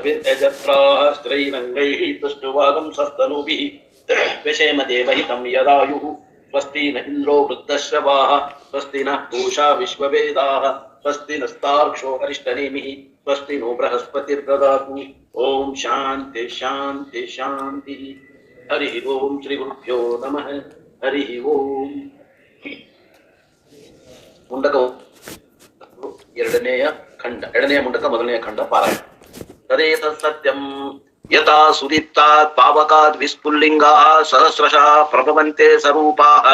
यजत्राः स्त्रैरङ्गैः तुष्टुवागं सस्तनूभिः व्यशेम देवहितं यदायुः स्वस्ति न इन्द्रो वृद्धश्रवाः स्वस्ति नः पूषा विश्ववेदाः स्वस्ति नस्तार्क्ष्यो अरिष्टनेमिः स्वस्ति नो बृहस्पतिर्ददातु ओम शांति शांति शांति हरि ओम श्री गुरुभ्यो नमः हरि ओम ಮುಂಡಕ ಎರಡನೆಯ ಖಂಡ ಎರಡನೆಯ ಮುಂಡಕ ಮೊದಲನೆಯ ಖಂಡ ಪಾರಾಯಣ ತದೇತ ಸತ್ಯಂ ಯಥಾ ಸುದೀಪ್ತಾತ್ ಪಾವಕಾತ್ ವಿಸ್ಫುಲ್ಲಿಂಗಾಃ ಸಹಸ್ರಶಃ ಪ್ರಭವಂತೆ ಸ್ವರೂಪಾಃ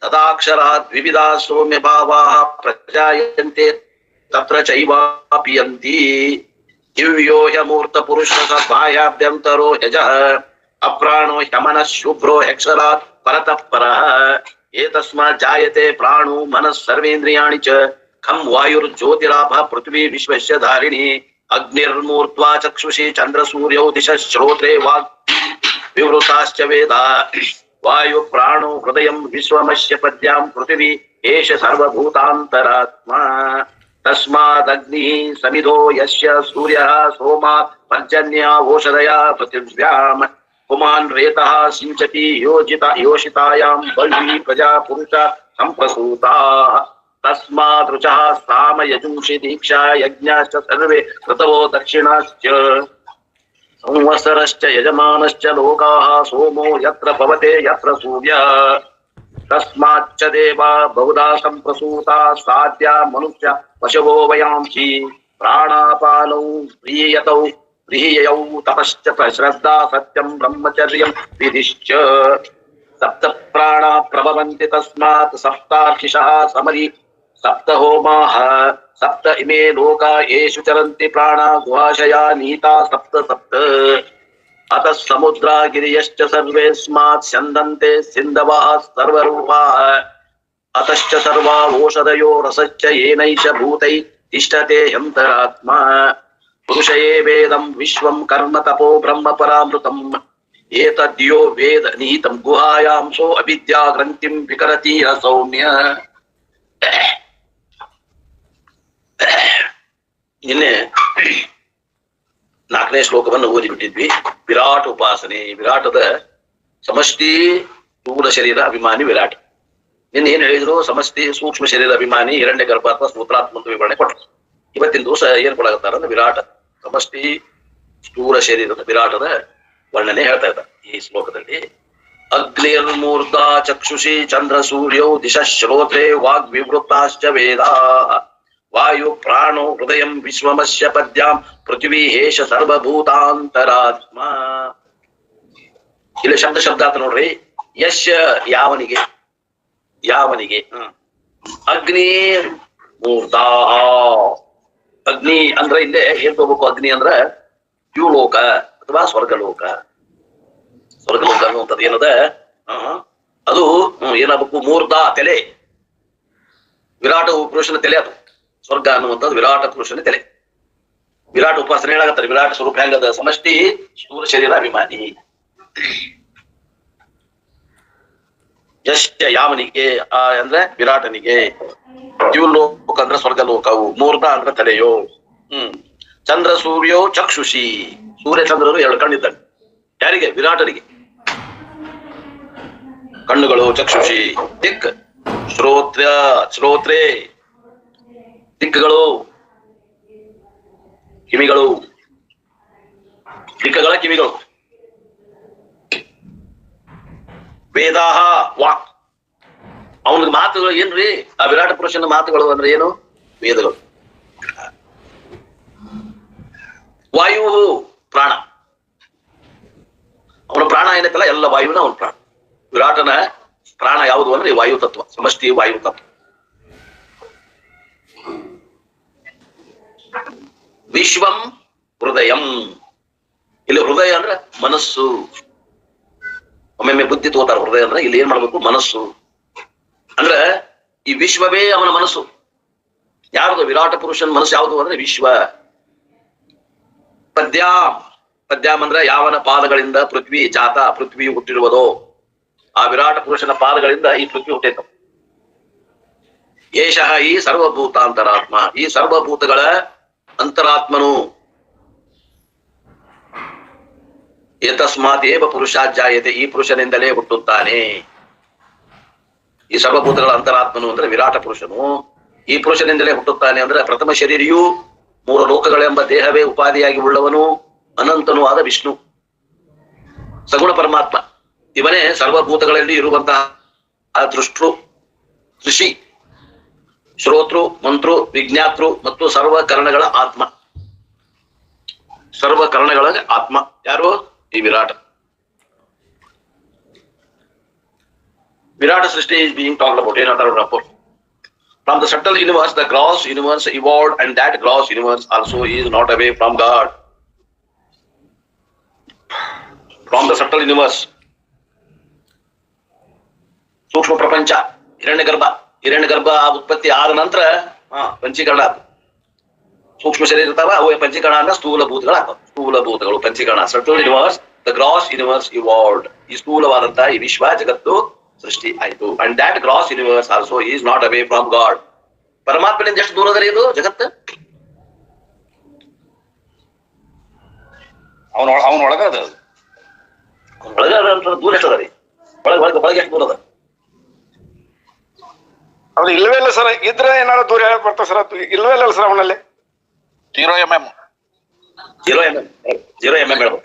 ತದಾಕ್ಷರಾತ್ ವಿವಿಧಾಃ ಸೌಮ್ಯ ಭಾವಾಃ ಪ್ರಜಾಯಂತೆ ತತ್ರ ಚೈವಾಪಿಯಂತಿ ದಿವ್ಯೋ ಹ್ಯಮೂರ್ತ ಪುರುಷಃ ಬಾಹ್ಯಾಭ್ಯಂತರೋ ಯಜಃ ಅಪ್ರಾಣೋ ಹ್ಯಮನಃ ಶುಭ್ರೋ ಹ್ಯಕ್ಷರಾತ್ ಪರತಃ ಪರಃ ಏತಸ್ಮಾತ್ ಜಾಯತೆ ಪ್ರಾಣೋ ಮನಃ ಸರ್ವೇಂದ್ರಿಯಾಣಿ ಚ ಖಂ ವಾಯುರ್ಜ್ಯೋತಿರಾಭಃ ಪೃಥ್ವಿ ವಿಶ್ವಸ್ಯ ಧಾರಿಣಿ ಅಗ್ನಿರ್ಮೂರ್ಧ್ವಾ ಚಕ್ಷುಷಿ ಚಂದ್ರ ಸೂರ್ಯೌ ದಿಶಃ ಶ್ರೋತ್ರೇ ವಾಗ್ ವಿವೃತಾಶ್ಚ ವೇದಾ ವಾಯು ಪ್ರಾಣೋ ಹೃದಯಂ ವಿಶ್ವಮಸ್ಯ ಪದ್ಯಾಂ ಪೃಥ್ವಿ ಏಷ ಸರ್ವಭೂತಾಂತರಾತ್ಮ ತಸ್ಮಾದಗ್ನಿಃ ಸಮಿಧೋ ಯಸ್ಯ ಸೂರ್ಯಃ ಸೋಮಾತ್ ಪರ್ಜನ್ಯ ಓಷಧಯ ಪೃಥಿವ್ಯಾಂ पुमान रेतः सिंचति योषितायां बल्ही प्रजा पुरुष संप्रसूता तस्मात् ऋचः साम यजुंषि दीक्षा यज्ञाश्च सर्वे ऋतवो दक्षिणाश्च संवत्सरश्च यजमानश्च लोकाः सोमो यत्र भवते यत्र सूर्यः तस्माच्च देवा बहुधा संप्रसूता साध्या मनुष्य पशवो वयांसि प्राणापानौ प्रीयतौ प्रिययौ तपश्च श्रद्धा सत्यं ब्रह्मचर्यं विधिश्च सप्त प्राणा प्रभवन्ति तस्मात् सप्तार्षिषः समरि सप्त होमाः सप्त इमे लोका येषु चरन्ति प्राणा गुहाशया नीता सप्त सप्त अतः समुद्रा गिरियश्च सर्वेस्मात् स्यन्दन्ते सिन्धवः सर्वरूपाः अतश्च सर्वा ओषधयो रसश्च येनैष भूतैः तिष्ठते यन्तरात्मा पुरुषये वेदं विश्वं कर्म तपो ब्रह्म परामृतम् एतद्यो वेद निहितं गुहायां सो अविद्या ग्रन्थिं विकरति सौम्य ನಿನ್ನೆ ನಾಲ್ಕನೇ ಶ್ಲೋಕವನ್ನು ಓದಿಬಿಟ್ಟಿದ್ವಿ. ವಿರಾಟ್ ಉಪಾಸನೆ, ವಿರಾಟದ ಸಮಷ್ಟಿ ಸ್ಥೂಲ ಶರೀರ ಅಭಿಮಾನಿ ವಿರಾಟ್. ನಿನ್ನೆ ಏನ್ ಹೇಳಿದ್ರು? ಸಮಷ್ಟಿ ಸೂಕ್ಷ್ಮ ಶರೀರ ಅಭಿಮಾನಿ ಹಿರಣ್ಯ ಗರ್ಭಾತ್ಮ ಸೂತ್ರಾತ್ಮ ವಿವರಣೆ ಕೊಟ್ಟರು. ಇವತ್ತಿನ ದಿವಸ ಏನ್ ಕೊಡಾಕತ್ತಾರ ಅಂದ್ರೆ ವಿರಾಟ ಸಮಷ್ಟಿ ಸ್ಥೂಲ ಶರೀರದ ವಿರಾಟದ ವರ್ಣನೆ ಹೇಳ್ತಾ ಇದ್ದಾರೆ ಈ ಶ್ಲೋಕದಲ್ಲಿ. ಅಗ್ನಿರ್ಮೂರ್ಧ ಚಕ್ಷುಷಿ ಚಂದ್ರ ಸೂರ್ಯೌ ದಿಶಃ ಶ್ರೋತ್ರೇ ವಾಗ್ ವಿವೃತಾಶ್ಚ ವೇದಾ ವಾಯು ಪ್ರಾಣೋ ಹೃದಯಂ ವಿಶ್ವಮಸ್ಯ ಪದ್ಯಾಂ ಪೃಥ್ವಿ ಹೇಷ ಸರ್ವಭೂತಾಂತರಾತ್ಮ. ಇಲ್ಲಿ ಶಬ್ದ ಅಂತ ನೋಡ್ರಿ. ಯಶ ಯಾವನಿಗೆ, ಯಾವನಿಗೆ ಅಗ್ನಿ ಮೂರ್ಧಾ. ಅಗ್ನಿ ಅಂದ್ರೆ ಇಲ್ಲೇ ಏನ್ ತಗೋಬೇಕು? ಅಗ್ನಿ ಅಂದ್ರ ದ್ಯುಲೋಕ ಅಥವಾ ಸ್ವರ್ಗಲೋಕ. ಸ್ವರ್ಗಲೋಕ ಅನ್ನುವಂಥದ್ದು ಏನದ ಅದು ಏನಾಗಬೇಕು? ಮೂರ್ಧ ತಲೆ, ವಿರಾಟ ಪುರುಷನ ತಲೆ ಅದು. ಸ್ವರ್ಗ ಅನ್ನುವಂಥದ್ದು ವಿರಾಟ ಪುರುಷನ ತಲೆ. ವಿರಾಟ ಉಪಾಸನೆ ಹೇಳಾಗತ್ತಾರೆ. ವಿರಾಟ ಸ್ವರೂಪ ಹೆಂಗದ? ಸಮಷ್ಟಿ ಸ್ಥೂಲ ಶರೀರ ಅಭಿಮಾನಿ. ಯಶ್ಚ ಯಾವನಿಗೆ ಅಂದ್ರೆ ವಿರಾಟನಿಗೆ. ದ್ಯುಲೋಕ ಅಂದ್ರೆ ಸ್ವರ್ಗಲೋಕವು, ಮೂರ್ಧ ಅಂದ್ರೆ ತಲೆಯೋ. ಚಂದ್ರ ಸೂರ್ಯೋ ಚಕ್ಷುಷಿ. ಸೂರ್ಯ ಚಂದ್ರರು ಎರಡು ಕಣ್ಣಿದ್ದಾಗ ಯಾರಿಗೆ? ವಿರಾಟನಿಗೆ. ಕಣ್ಣುಗಳು ಚಕ್ಷುಷಿ. ದಿಕ್ ಶ್ರೋತ್ರೇ ದಿಕ್ಕುಗಳು, ಕಿವಿಗಳು, ದಿಕ್ಕಗಳ ಕಿವಿಗಳು. ವೇದಾಹ ವಾಕ್. ಅವನ ಮಾತುಗಳು ಏನ್ರಿ? ಆ ವಿರಾಟ ಪುರುಷನ ಮಾತುಗಳು ಅಂದ್ರೆ ಏನು? ವೇದಗಳು. ವಾಯು ಪ್ರಾಣ. ಅವನ ಪ್ರಾಣ ಏನೈತಲ್ಲ ಎಲ್ಲ ವಾಯುವಿನ ಅವನ ಪ್ರಾಣ. ವಿರಾಟನ ಪ್ರಾಣ ಯಾವುದು ಅಂದ್ರೆ ವಾಯು ತತ್ವ, ಸಮಷ್ಟಿ ವಾಯು ತತ್ವ. ವಿಶ್ವಂ ಹೃದಯಂ. ಇಲ್ಲಿ ಹೃದಯ ಅಂದ್ರೆ ಮನಸ್ಸು. ಒಮ್ಮೊಮ್ಮೆ ಬುದ್ಧಿ ತಗೋತಾರ. ಹೃದಯ ಅಂದ್ರೆ ಇಲ್ಲಿ ಏನ್ ಮಾಡ್ಬೇಕು? ಮನಸ್ಸು. ಅಂದ್ರೆ ಈ ವಿಶ್ವವೇ ಅವನ ಮನಸ್ಸು. ಯಾರ್ದು? ವಿರಾಟ ಪುರುಷನ ಮನಸ್ಸು ಯಾವುದು ಅಂದ್ರೆ ವಿಶ್ವ. ಪದ್ಯಾಂ. ಪದ್ಯಾಂ ಅಂದ್ರೆ ಯಾವನ ಪಾದಗಳಿಂದ ಪೃಥ್ವಿ ಜಾತ, ಪೃಥ್ವಿಯು ಹುಟ್ಟಿರುವುದೋ ಆ ವಿರಾಟ ಪುರುಷನ ಪಾದಗಳಿಂದ ಈ ಪೃಥ್ವಿ ಹುಟ್ಟೈತ. ಏಷಃ ಈ ಸರ್ವಭೂತಾಂತರಾತ್ಮ. ಈ ಸರ್ವಭೂತಗಳ ಅಂತರಾತ್ಮನು. ಏತಸ್ಮಾತ್ ಏವ ಪುರುಷಾತ್ ಜಾಯತೆ, ಈ ಪುರುಷನಿಂದಲೇ ಹುಟ್ಟುತ್ತಾನೆ. ಈ ಸರ್ವಭೂತಗಳ ಅಂತರಾತ್ಮನು ಅಂದ್ರೆ ವಿರಾಟ ಪುರುಷನು ಈ ಪುರುಷನಿಂದಲೇ ಹುಟ್ಟುತ್ತಾನೆ. ಅಂದ್ರೆ ಪ್ರಥಮ ಶರೀರಿಯು 3 ಲೋಕಗಳೆಂಬ ದೇಹವೇ ಉಪಾಧಿಯಾಗಿ ಉಳ್ಳವನು ಅನಂತನೂ ಆದ ವಿಷ್ಣು ಸಗುಣ ಪರಮಾತ್ಮ. ಇವನೇ ಸರ್ವಭೂತಗಳಲ್ಲಿ ಇರುವಂತಹ ದೃಷ್ಟೃ, ಋಷಿ, ಶ್ರೋತೃ, ಮಂತ್ರು, ವಿಜ್ಞಾತೃ ಮತ್ತು ಸರ್ವಕರಣಗಳ ಆತ್ಮ. ಸರ್ವಕರಣಗಳ ಆತ್ಮ ಯಾರು? ಈ ವಿರಾಟ. ವಿರಾಟ ಸೃಷ್ಟಿ is being talked about. ಏನಂತಾರೆ rapport. From the subtle universe, the gross universe evolved, and that gross universe also is not away from God. From the subtle universe, ಸೂಕ್ಷ್ಮ ಪ್ರಪಂಚ, ಹಿರಣ್ಯಗರ್ಭ ಉತ್ಪತ್ತಿ ಆದ ನಂತರ ಪಂಚೀಕರಣ. ಸೂಕ್ಷ್ಮ ಶರೀರ ಇರ್ತಾವ, ಅವು ಪಂಚೀಕರಣ ಅಂದ್ರೆ ಸ್ಥೂಲ ಭೂತಗಳು ಪಂಚೀಕರಣ. Subtle universe, the gross universe evolved. ಈ ಸ್ಥೂಲವಾದಂತಹ ಈ ವಿಶ್ವ ಜಗತ್ತು ಸೃಷ್ಟಿ ಆಯ್ತು. And that gross universe also is not away from God. ಪರಮಾತ್ಮನಿಂದ ಎಷ್ಟು ದೂರ ಅದರಿ ಇದು ಜಗತ್ತು? ಅವನ ಒಳಗದ ಅಂತ ದೂರ ಎಷ್ಟು ಅದ ರೀ? ಒಳಗೆ ಎಷ್ಟು ದೂರ ಅದ? ಅದು ಇಲ್ವೇ ಇಲ್ಲ ಸರ್. ಇದ್ರೆ ಏನಾದ್ರು ದೂರ ಬರ್ತಾವ ಸರ್. ಇಲ್ವೇ ಇಲ್ಲ ಸರ್ ಅವನಲ್ಲಿ. 0 mm ಹೇಳ್ಬೇಕು.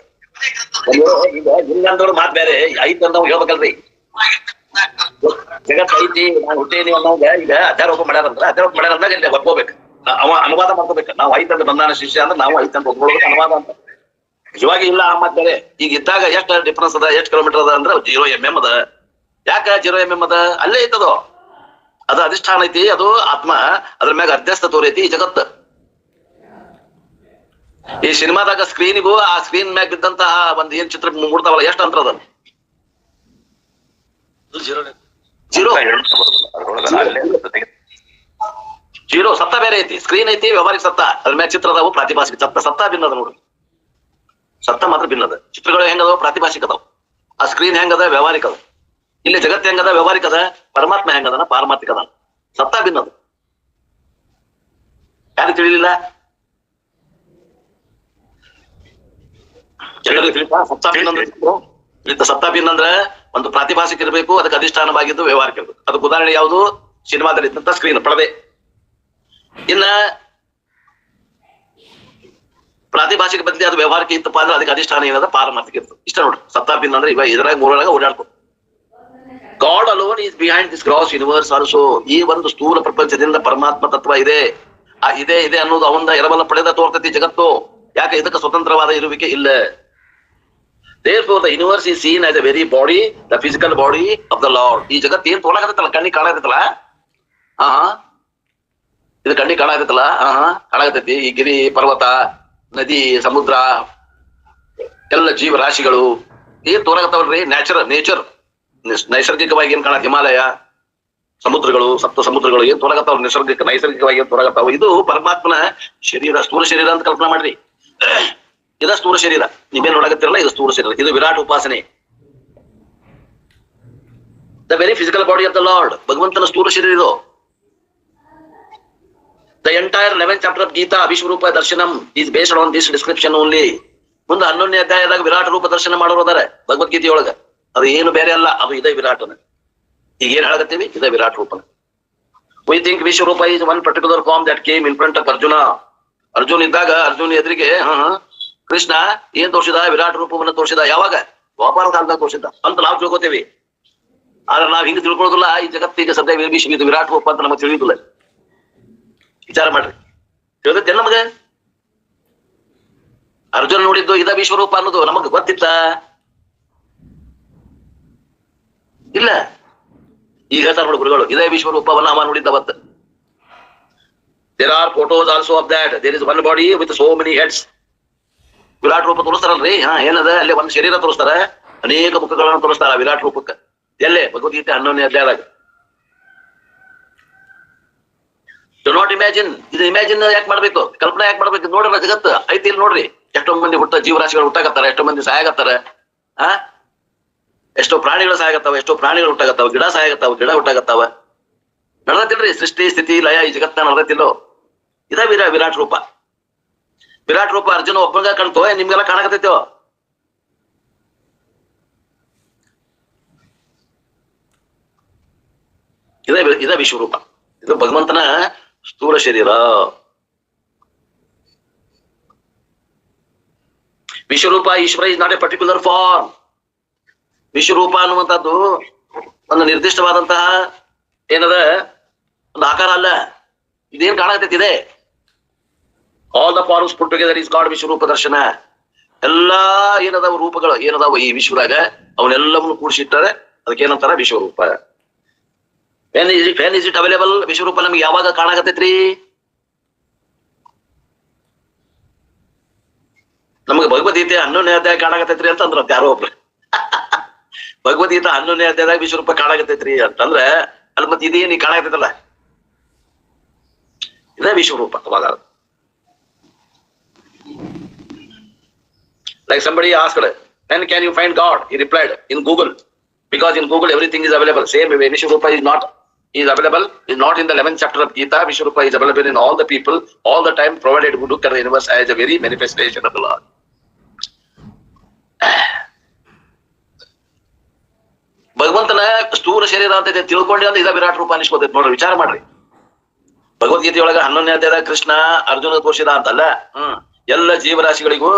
ಇಲ್ಲಂದವ್ರು ಮಾತು ಬೇರೆ, ಐತ್ ಅಂತ ನಾವು ಹೇಳ್ಬೇಕಲ್ರಿ. ಜಗತ್ ಐತಿ, ನಾನು ಹುಟ್ಟೇನಿ ಅನ್ನೋಂಗ ಈಗ ಅಧ್ಯಾರೋಪ ಮಾಡ್ಯಾರಂದ್ರ ಇಲ್ಲಿ ಒಪ್ಕೋಬೇಕು. ಅವ ಅನುವಾದ ಮಾಡ್ಕೋಬೇಕು. ನಾವು ಐತ್ ಅಂತ ಬಂದಾನ ಶಿಷ್ಯ ಅಂದ್ರೆ ನಾವು ಐತ್ ಅಂತ ಒಪ್ಕೊಳ್ಬೇಕು ಅನುವಾದ ಅಂತ. ನಿಜವಾಗಿ ಇಲ್ಲ ಆ ಮಾತು ಬೇರೆ. ಈಗ ಇದ್ದಾಗ ಎಷ್ಟು ಡಿಫ್ರೆನ್ಸ್ ಅದ, ಎಷ್ಟು ಕಿಲೋಮೀಟರ್ ಅದ ಅಂದ್ರೆ 0 mm ಅದ. ಯಾಕ 0 mm ಅದ? ಅಲ್ಲೇ ಐತದು. ಅದು ಅಧಿಷ್ಠಾನ ಐತಿ, ಅದು ಆತ್ಮ. ಅದ್ರ ಮ್ಯಾಗ ಅಧ್ಯಸ್ಥ ತೋರೈತಿ ಈ ಜಗತ್ತು. ಈ ಸಿನಿಮಾದಾಗ ಸ್ಕ್ರೀನಿಗೂ ಆ ಸ್ಕ್ರೀನ್ ಮ್ಯಾಗ ಬಿದ್ದಂತಹ ಒಂದ್ ಏನ್ ಚಿತ್ರ ಮೂಡ್ತಾವಲ್ಲ, ಎಷ್ಟು ಅಂತರ ಅದ? 0 ಸತ್ತ ಬೇರೆ ಐತಿ. ಸ್ಕ್ರೀನ್ ಐತಿ, ವ್ಯವಹಾರಿಕ ಸತ್ತ. ಅದ್ರ ಮ್ಯಾಗ ಚಿತ್ರ ಅದಾವು, ಪ್ರಾತಿಭಾಷಿಕ ಸತ್ತ ಭಿನ್ನದ ನೋಡ್ರಿ. ಸತ್ತ ಮಾತ್ರ ಭಿನ್ನದ. ಚಿತ್ರಗಳು ಹೆಂಗದಾವ? ಪ್ರಾತಿಭಾಷಿಕ ಅದಾವ. ಆ ಸ್ಕ್ರೀನ್ ಹೆಂಗದ? ವ್ಯವಹಾರಿಕ ಅದ. ಇಲ್ಲಿ ಜಗತ್ತು ಹೆಂಗದ? ವ್ಯವಹಾರಿಕ ಅದ. ಪರಮಾತ್ಮ ಹೆಂಗದನ? ಪಾರಮಾರ್ಥಿಕ ಅದ. ಸತ್ತ ಭಿನ್ನದ. ಯಾರಿಗೆ ತಿಳಿಲಿಲ್ಲ? ಜನರಿಗೆ ತಿಳಿತಾ? ಸತ್ತ ಭಿನ್ನ ಅಂದ್ರೆ ಒಂದು ಪ್ರಾತಿಭಾಷಿಕ ಇರಬೇಕು, ಅದಕ್ಕೆ ಅಧಿಷ್ಠಾನವಾಗಿದ್ದು ವ್ಯವಹಾರಿಕ ಇರಬೇಕು. ಅದಕ್ಕೆ ಉದಾಹರಣೆ ಯಾವುದು? ಸಿನಿಮಾದಲ್ಲಿ ಇದ್ದಂತ ಸ್ಕ್ರೀನ್, ಪರದೆ. ಇನ್ನ ಪ್ರಾತಿಭಾಷಿಕ ಬದಲಿ ಅದು ವ್ಯವಹಾರಿಕ ಇತ್ತಪ್ಪ ಅಂದ್ರೆ ಅದಕ್ಕೆ ಅಧಿಷ್ಠಾನ ಏನದ? ಪಾರಮಾರ್ಥಿಕ ಇರ್ತದೆ. ಇಷ್ಟ ನೋಡ್ರಿ. ಸತ್ತ ಭಿನ್ನ ಅಂದ್ರೆ ಇವಾಗ ಇದ್ರಾಗ ಮೂರೊಳಗ ಓಡಾಡ್ಕೊ. God alone is behind this gross universe also. ಈ ಒಂದು ಸ್ಥೂಲ ಪ್ರಪಂಚದಿಂದ ಪರಮಾತ್ಮ ತತ್ವ ಇದೆ. ಆ ಇದೆ ಅನ್ನೋದು ಅವಂದ ಎರಬಲ ಪಡೆದ ತೋರ್ತೈತಿ ಜಗತ್ತು. ಯಾಕೆ? ಇದಕ್ಕೆ ಸ್ವತಂತ್ರವಾದ ಇರುವಿಕೆ ಇಲ್ಲ. Therefore, the universe is seen as a very body, the physical body of the Lord. ಈ ಜಗತ್ತು ಏನ್ ತೋಳಕತ್ತಲ್ಲ, ಕಣ್ಣಿಗೆ ಕಾಣಕತ್ತಲ್ಲ, ಇದು ಕಣ್ಣಿಗೆ ಕಾಣಕತ್ತಲ್ಲ, ಕಾಣಕತ್ತೈತಿ. ಈ ಗಿರಿ, ಪರ್ವತ, ನದಿ, ಸಮುದ್ರ, ಎಲ್ಲ ಜೀವರಾಶಿಗಳು ಏನ್ ತೋರಾಕತ್ತವಲ್ರಿ? ನೇಚರ್ ನೈಸರ್ಗಿಕವಾಗಿ ಏನ್ ಕಾಣ? ಹಿಮಾಲಯ, ಸಮುದ್ರಗಳು, ಸಪ್ತ ಸಮುದ್ರಗಳು ಏನ್ ತೋರಾಕತ್ತಾವ? ನೈಸರ್ಗಿಕವಾಗಿ ಏನ್ ತೋರಾಕತ್ತಾವ? ಇದು ಪರಮಾತ್ಮನ ಶರೀರ, ಸ್ಥೂಲ ಶರೀರ ಅಂತ ಕಲ್ಪನಾ ಮಾಡ್ರಿ. ಇದ ಸ್ಥೂಲ ಶರೀರ. ನೀವೇನ್ ನೋಡಕತ್ತಿರಲ್ಲ, ಇದು ಸ್ಥೂಲ ಶರೀರ. ಇದು ವಿರಾಟ್ ಉಪಾಸನೆ. The very physical body of the lord. ಭಗವಂತನ ಸ್ಥೂಲ ಶರೀರ ಇದು. The entire 11th chapter of Gita ವಿಶ್ವರೂಪ ದರ್ಶನಂ is based on this description only. ಮುಂದೆ 11ನೇ ಅಧ್ಯಾಯದಾಗ ವಿರಾಟ್ ರೂಪ ದರ್ಶನ ಮಾಡೋದಾರೆ ಭಗವದ್ಗೀತೆಯೊಳಗ. ಅದು ಏನು ಬೇರೆ ಅಲ್ಲ, ಅದು ಇದೇ ವಿರಾಟನ. ಈಗ ಏನ್ ಹೇಳಕತ್ತೀವಿ? ಇದೇ ವಿರಾಟ್ ರೂಪನ. We think Vishwaroopa is one particular form that came in front of Arjuna. Arjun ಇದ್ದಾಗ ಅರ್ಜುನ್ ಎದುರಿಗೆ ಕೃಷ್ಣ ಏನ್ ತೋರಿಸಿದ? ವಿರಾಟ್ ರೂಪವನ್ನು ತೋರಿಸಿದ. ಯಾವಾಗ? ದ್ವಾಪರ ಕಾಲದಾಗ ತೋರಿಸಿದ್ದ ಅಂತ ನಾವು ತಿಳ್ಕೊತೇವಿ. ಆದ್ರೆ ನಾವ್ ಹಿಂಗ್ ತಿಳ್ಕೊಳ್ಳೋದಿಲ್ಲ. ಈ ಜಗತ್ತಿಗೆ ಸದ್ಯ ಇದು ವಿರಾಟ್ ರೂಪ ಅಂತ ನಮಗೆ ತಿಳಿಯುದಿಲ್ಲ. ವಿಚಾರ ಮಾಡ್ರಿ. ತಿಳಿದೈತೆ ನಮಗೆ? ಅರ್ಜುನ ನೋಡಿದ್ದು ಇದ ವಿಶ್ವರೂಪ ಅನ್ನೋದು ನಮಗ್ ಗೊತ್ತಿತ್ತ? ಇಲ್ಲ. ಈಗ ಹೇಳ್ತಾರ ನೋಡಿ ಗುರುಗಳು, ಇದೇ ವಿಶ್ವರೂಪವನ್ನ ಅವ ನೋಡಿದ್ದ ಅವತ್ತು. There are photos also of that. There is one body with so many heads. Virat ರೂಪ ತೋರಿಸ್ತಾರಲ್ರಿ. ಏನದ? ಅಲ್ಲಿ ಒಂದು ಶರೀರ ತೋರಿಸ್ತಾರ, ಅನೇಕ ಮುಖಗಳನ್ನು ತೋರಿಸ್ತಾರ ವಿರಾಟ್ ರೂಪಕ್ಕೆ. ಎಲ್ಲೇ? ಭಗವದ್ಗೀತೆ 11ನೇ ಅಧ್ಯಾಯದಾಗ. Do not imagine. ಇದು ಇಮ್ಯಾಜಿನ್ ಯಾಕೆ ಮಾಡ್ಬೇಕು? ಕಲ್ಪನೆ ಯಾಕೆ ಮಾಡ್ಬೇಕು? ನೋಡ್ರಲ್ಲ ಜಗತ್ತು ಐತಿ ಇಲ್ಲಿ ನೋಡ್ರಿ. ಎಷ್ಟೋ ಮಂದಿ ಜೀವರಾಶಿಗಳು ಹುಟ್ಟಾಕತ್ತಾರ, ಎಷ್ಟೋ ಮಂದಿ ಸಾಯಾಗತ್ತಾರ, ಎಷ್ಟೋ ಪ್ರಾಣಿಗಳು ಸಾಯಾಗತ್ತಾವ, ಎಷ್ಟೋ ಪ್ರಾಣಿಗಳು ಹುಟ್ಟಾಗತ್ತಾವ, ಗಿಡ ಸಾಯಾಗತ್ತಾವ, ಗಿಡ ಹುಟ್ಟಾಗತ್ತಾವ. ನಡ್ದತಿಲ್ರಿ ಸೃಷ್ಟಿ ಸ್ಥಿತಿ ಲಯ ಈ ಜಗತ್ತ ನಡ್ದತಿಲ್ಲೋ? ಇದ ವಿರಾಟ್ ರೂಪ. ವಿರಾಟ್ ರೂಪ ಅರ್ಜುನ ಒಬ್ಬಂಗ ಕಾಣ್ತೋ? ನಿಮ್ಗೆಲ್ಲ ಕಾಣಕತ್ತೈತೋ? ಇದೇ ವಿಶ್ವರೂಪ. ಇದು ಭಗವಂತನ ಸ್ಥೂಲ ಶರೀರ. Vishwaroopa Ishwara is not a particular form. ವಿಶ್ವರೂಪ ಅನ್ನುವಂಥದ್ದು ಒಂದು ನಿರ್ದಿಷ್ಟವಾದಂತಹ ಏನದ ಒಂದು ಆಕಾರ ಅಲ್ಲ. ಇದೇನ್ ಕಾಣತೈತಿ ಇದೆ. All the forms put together is called Vishwaroopa darshana. ಎಲ್ಲಾ ಏನದಾವ ರೂಪಗಳು ಏನದಾವ ಈ ವಿಶ್ವದಾಗ ಅವನ್ನೆಲ್ಲವನ್ನು ಕೂಡಿಸಿಟ್ಟಾರೆ. ಅದಕ್ಕೆ ಏನಂತಾರ ವಿಶ್ವರೂಪ. When is it available? ವಿಶ್ವರೂಪ ನಮ್ಗೆ ಯಾವಾಗ ಕಾಣಾಕತೈತ್ರಿ? ನಮ್ಗೆ ಭಗವದ್ಗೀತೆ 11ನೇ ಅಧ್ಯಾಯ ಕಾಣಾಕತೈತ್ರಿ ಅಂತ ಅಂದ್ರ ಯಾರೋ ಒಬ್ರು. ಭಗವದ್ಗೀತಾ 11ನೇ ಅಧ್ಯಾಯದಾಗ ವಿಶ್ವರೂಪ ಕಾಣಾಕತೈತ್ರಿ ಅಂತಂದ್ರ ಅಲ್ಲಿ ಮತ್ತೆ ಇದೇನ್ ಈ ಕಾಣಾಕತೈತಲ್ಲ, ಇದೇ ವಿಶ್ವರೂಪ. ಅವಾಗ like somebody asked, when can you find God? He replied, in Google, because in Google everything is available. Same way Vishwarupa is available, is not in the 11th chapter of Gita. Vishwarupa is available in all the people all the time, provided who look at the universe as a very manifestation of the Lord. ಭಗವಂತನ ಸ್ಥೂಲ ಶರೀರ ಅಂತ ತಿಳ್ಕೊಂಡೆ ಅಂದ್ರೆ ಇದ ವಿರಾಟ್ ರೂಪ ಅನಿಸ್ಕೋತೈತಿ ನೋಡ್ರಿ. ವಿಚಾರ ಮಾಡ್ರಿ. ಭಗವದ್ಗೀತೆಯೊಳಗ 11ನೇ ಅಧ್ಯಾಯದಾಗ ಕೃಷ್ಣ ಅರ್ಜುನ ತೋರಿಸಿದ ಅಂತಲ್ಲ, ಎಲ್ಲ ಜೀವರಾಶಿಗಳಿಗೂ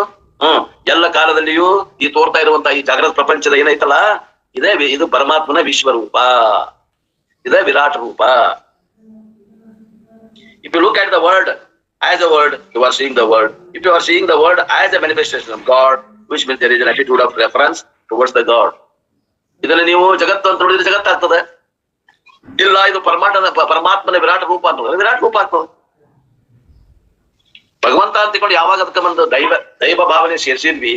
ಎಲ್ಲ ಕಾಲದಲ್ಲಿಯೂ ಈ ತೋರ್ತಾ ಇರುವಂತಹ ಈ ಜಾಗೃತ ಪ್ರಪಂಚದ ಏನೈತಲ್ಲ, ಇದು ಪರಮಾತ್ಮನ ವಿಶ್ವರೂಪ, ಇದೇ ವಿರಾಟ್ ರೂಪ. If you look at the world as a world, you are seeing the world. If you are seeing the world as a manifestation of God, which means there is an attitude of reference towards the God. ಇದನ್ನ ನೀವು ಜಗತ್ತು ಅಂತ ನೋಡಿದ್ರೆ ಜಗತ್ತಾಗ್ತದೆ. ಇಲ್ಲ ಇದು ಪರಮಾತ್ಮನ ವಿರಾಟ ರೂಪ ಅಂತಂದ್ರೆ ವಿರಾಟ್ ರೂಪ ಆಗ್ತದೆ. ಭಗವಂತ ಅಂತಿಕೊಂಡು ಯಾವಾಗ ಅದಕ್ಕೆ ಒಂದು ದೈವ ಭಾವನೆ ಸೇರಿಸಿದ್ವಿ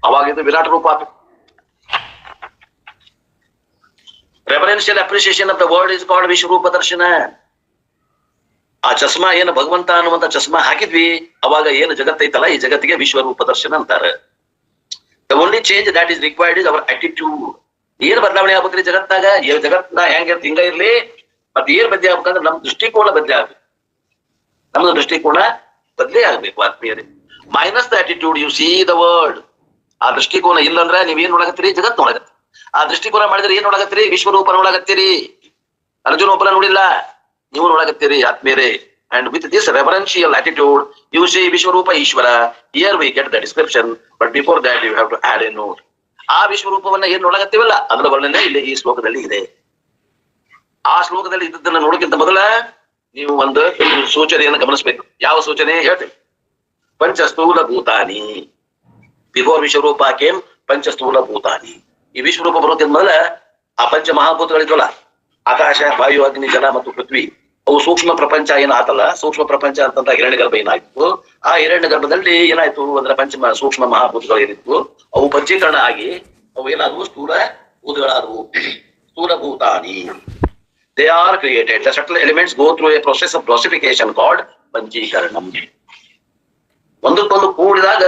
ಅವಾಗ ಇದು ವಿರಾಟ ರೂಪ ಆಗ್ತದೆ. Referential appreciation of the word is called Vishwaroopa ದರ್ಶನ. ಆ ಚಸ್ಮಾ ಏನು ಭಗವಂತ ಅನ್ನುವಂತ ಚಸ್ಮಾ ಹಾಕಿದ್ವಿ ಅವಾಗ ಏನು ಜಗತ್ತೈತಲ್ಲ ಈ ಜಗತ್ತಿಗೆ ವಿಶ್ವರೂಪ ದರ್ಶನ ಅಂತಾರೆ. The only change that is required is our attitude. ಏನ್ ಬದಲಾವಣೆ ಆಗ್ಬೇಕ್ರಿ ಜಗತ್ತಾಗ? ಜಗತ್ನ ಹೆಂಗಿರ್ತ ಹಿಂಗ ಇರ್ಲಿ, ಮತ್ತೆ ಏನ್ ಬದಲಿ ಆಗ್ಬೇಕಂದ್ರೆ ನಮ್ ದೃಷ್ಟಿಕೋನ ಬದಲಿ ಆಗ್ಬೇಕು. ನಮ್ದು ದೃಷ್ಟಿಕೋನ ಬದಲೇ ಆಗ್ಬೇಕು ಆತ್ಮೀಯರೇ. Minus the attitude U C the world. ಆ ದೃಷ್ಟಿಕೋನ ಇಲ್ಲಂದ್ರೆ ನೀವೇನ್ ನೋಡಕತ್ತೀರಿ? ಜಗತ್ ನೋಡಕತ್ತೀರಿ. ಆ ದೃಷ್ಟಿಕೋನ ಮಾಡಿದ್ರೆ ಏನ್ ನೋಡಕತ್ತೀರಿ? ವಿಶ್ವರೂಪ ನೋಡಕತ್ತೀರಿ. ಅರ್ಜುನ ಒಬ್ಬನ ನೋಡಿಲ್ಲ, ನೀವು ನೋಡಕತ್ತೀರಿ ಆತ್ಮೀಯರೇ. And with this reverential attitude, you see Vishwarupa Ishvara. Here we get the description, but before that you have to add a note. ಆ ವಿಶ್ವರೂಪವನ್ನ ಏನ್ ನೋಡಕತ್ತೀವಲ್ಲ ಅದರ ವರ್ಣನೆ ಇಲ್ಲಿ ಈ ಶ್ಲೋಕದಲ್ಲಿ ಇದೆ. ಆ ಶ್ಲೋಕದಲ್ಲಿ ಇದ್ದದನ್ನ ನೋಡಕ್ಕಿಂತ ಮೊದಲ ನೀವು ಒಂದು ಸೂಚನೆಯನ್ನು ಗಮನಿಸಬೇಕು. ಯಾವ ಸೂಚನೆ ಹೇಳ್ತೇವೆ? ಪಂಚಸ್ಥೂಲ ಭೂತಾನಿ. ಬಿಫೋರ್ ವಿಶ್ವರೂಪ ಕೇಮ್ ಪಂಚಸ್ಥೂಲ ಭೂತಾನಿ. ಈ ವಿಶ್ವರೂಪ ಬರೋದ್ರಿಂದ ಮೊದಲ ಆ ಪಂಚ ಮಹಾಭೂತಗಳಿದ್ವಲ್ಲ, ಆಕಾಶ, ವಾಯು, ಅಗ್ನಿ, ಜಲ ಮತ್ತು ಪೃಥ್ವಿ, ಅವು ಸೂಕ್ಷ್ಮ ಪ್ರಪಂಚ ಏನಾತಲ್ಲ, ಸೂಕ್ಷ್ಮ ಪ್ರಪಂಚ ಅಂತಂದ ಹಿರಣ್ಯ ಗರ್ಭ ಏನಾಯ್ತು. ಆ ಹಿರಣ್ಯ ಗರ್ಭದಲ್ಲಿ ಏನಾಯ್ತು ಅಂದ್ರೆ ಪಂಚ ಸೂಕ್ಷ್ಮ ಮಹಾಭೂತಗಳು ಏನಿತ್ತು ಅವು ಪಂಚೀಕರಣ ಆಗಿ ಅವು ಏನಾದವು? ಸ್ಥೂಲ ಭೂತಗಳಾದವು. ಸ್ಥೂಲ ಭೂತಾನಿ. They are created. The subtle elements go through a process of classification called ಪಂಚೀಕರಣಂ. ಒಂದಕ್ಕೊಂದು ಕೂಡಿದಾಗ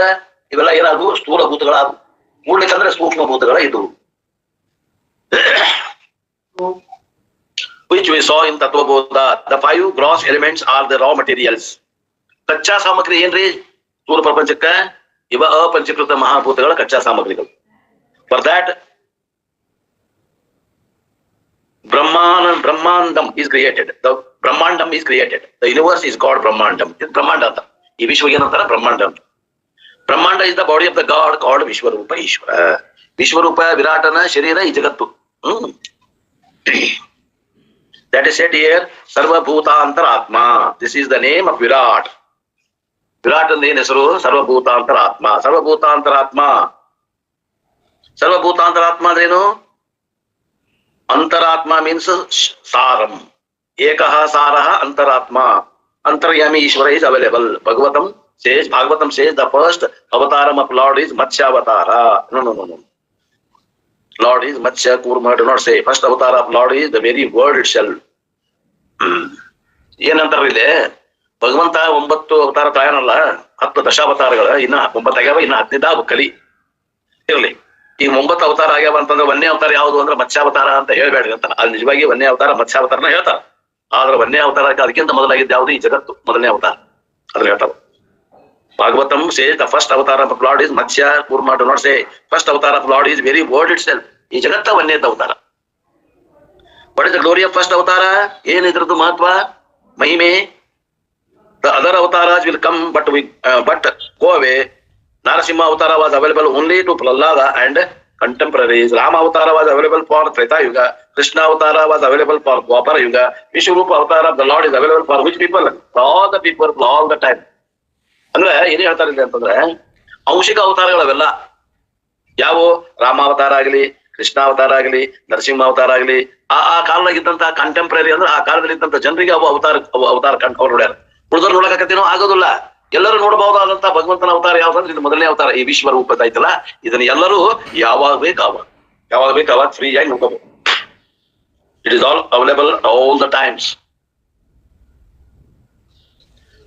ಇವೆಲ್ಲ ಏನಾದವು? ಸ್ಥೂಲ ಭೂತಗಳಾದವು. ಕೂಡ್ಲಿಕ್ಕಂದ್ರೆ ಸೂಕ್ಷ್ಮ ಭೂತಗಳ ಇದು. Which we saw in Tattva-bodha. The 5 gross elements are the raw materials. ಕಚ್ಚಾ ಸಾಮಗ್ರಿ ಏನ್ರಿ ಸ್ಥೂಲ ಪ್ರಪಂಚಕ್ಕ? ಇವ ಅಪಂಚೀಕೃತ ಮಹಾಭೂತಗಳ ಕಚ್ಚಾ ಸಾಮಗ್ರಿಗಳು. For that Brahmandam is created. The Brahmandam is created. The universe is called Brahmandam. It's Brahmanda. ಈ ವಿಶ್ವ ಏನಂತಾರ? ಬ್ರಹ್ಮಾಂಡ. Brahmanda is the body of the God called Vishwarupa Ishvara. ವಿಶ್ವರೂಪ ವಿರಾಟನ ಶರೀರ ಈ ಜಗತ್ತು. That is said here, Sarvabhutantaratma. This is the name of Virat. Virat and the ಹೆಸರು ಸರ್ವಭೂತಾಂತರಾತ್ಮ. ಸರ್ವಭೂತಾಂತರಾತ್ಮ. ಸರ್ವಭೂತಾಂತರಾತ್ಮ ಅಂದ್ರೇನು? ಅಂತರಾತ್ಮ means ಸಾರಂ. ಏಕಃ ಸಾರಃ ಅಂತರಾತ್ಮ. Antaryami Ishvara is available. Bhagavatam says the first avataram of Lord is Matsyavatara. No. Lord is Matsya Kurma. Do not say. First avatar of Lord is the very word itself. ಏನಂತಾರ ಇಲ್ಲಿ? ಭಗವಂತ 9 ಅವತಾರ ತಾಯನಲ್ಲ, 10 ದಶಾವತಾರಗಳ, ಇನ್ನ 9 ಆಗ್ಯಾವ, ಇನ್ನ 10 ಕಲಿ ಇರ್ಲಿ. ಈ 9 ಅವತಾರ ಆಗ್ಯಾವ ಅಂತಂದ್ರೆ 1ನೇ ಅವತಾರ ಯಾವುದು ಅಂದ್ರೆ ಮತ್ಸ್ಯಾವತಾರ ಅಂತ ಹೇಳ್ಬೇಡ್ರಿ ಅಂತ. ಅದು ನಿಜವಾಗಿ 1ನೇ ಅವತಾರ ಮತ್ಸ್ಯಾವತಾರನ ಹೇಳ್ತಾರ. ಆದ್ರೆ 1ನೇ ಅವತಾರ ಅದಕ್ಕಿಂತ ಮೊದಲಾಗಿದ್ದು ಯಾವುದು? ಈ ಜಗತ್ತು 1ನೇ ಅವತಾರ. ಅದ್ರ ಹೇಳ್ತಾರ. Bhagavatam says the first avatar of Lord is Matsya Kurma. Do not say first avatar of Lord is very word itself. ಈ ಜಗತ್ತ 1ನೇ ಅವತಾರ. What is the glory of first ಅವತಾರ? ಏನ್ ಇದ್ರದ್ದು ಮಹತ್ವ, ಮಹಿಮೆ? The other avatars will come but go away. Narasimha Avatara was available only to Prahlada and contemporaries. Rama Avatara was available for Treta Yuga. Krishna Avatara was available for Dwapara Yuga. Vishwarupa Avatara of the Lord is available for which people? For all the people, all the time. ಅಂದ್ರೆ ಏನೇ ಹೇಳ್ತಾರೆ ಅಂತಂದ್ರೆ ಅಂಶಿಕ ಅವತಾರಗಳವೆಲ್ಲ ಯಾವ ರಾಮ ಅವತಾರ ಆಗಲಿ, ಕೃಷ್ಣ ಅವತಾರ ಆಗಲಿ, ನರಸಿಂಹ ಅವತಾರ ಆಗಲಿ, ಆ ಕಾಲದಾಗಿದ್ದಂತಹ ಕಂಟೆಂಪ್ರರಿ ಅಂದ್ರೆ ಆ ಕಾಲದಲ್ಲಿ ಇದ್ದಂತ ಜನರಿಗೆ ಅವು ಅವತಾರ ಕಂಡು ನೋಡ್ಯಾರ. ಉಳಿದವ್ರು ನೋಡಕತ್ತೇನೋ ಆಗೋದಿಲ್ಲ. ಎಲ್ಲರೂ ನೋಡಬಹುದಾದಂತಹ ಭಗವಂತನ ಅವತಾರ ಯಾವ್ದಂದ್ರೆ ಇದು ಮೊದಲನೇ ಅವತಾರ, ಈ ವಿಶ್ವ ರೂಪ ಐತಲ್ಲ. ಇದನ್ನ ಎಲ್ಲರೂ ಯಾವಾಗ ಬೇಕಾವಾಗ ಫ್ರೀ ಆಗಿ ನೋಡ್ಕೋಬಹುದು. It is all available all the times.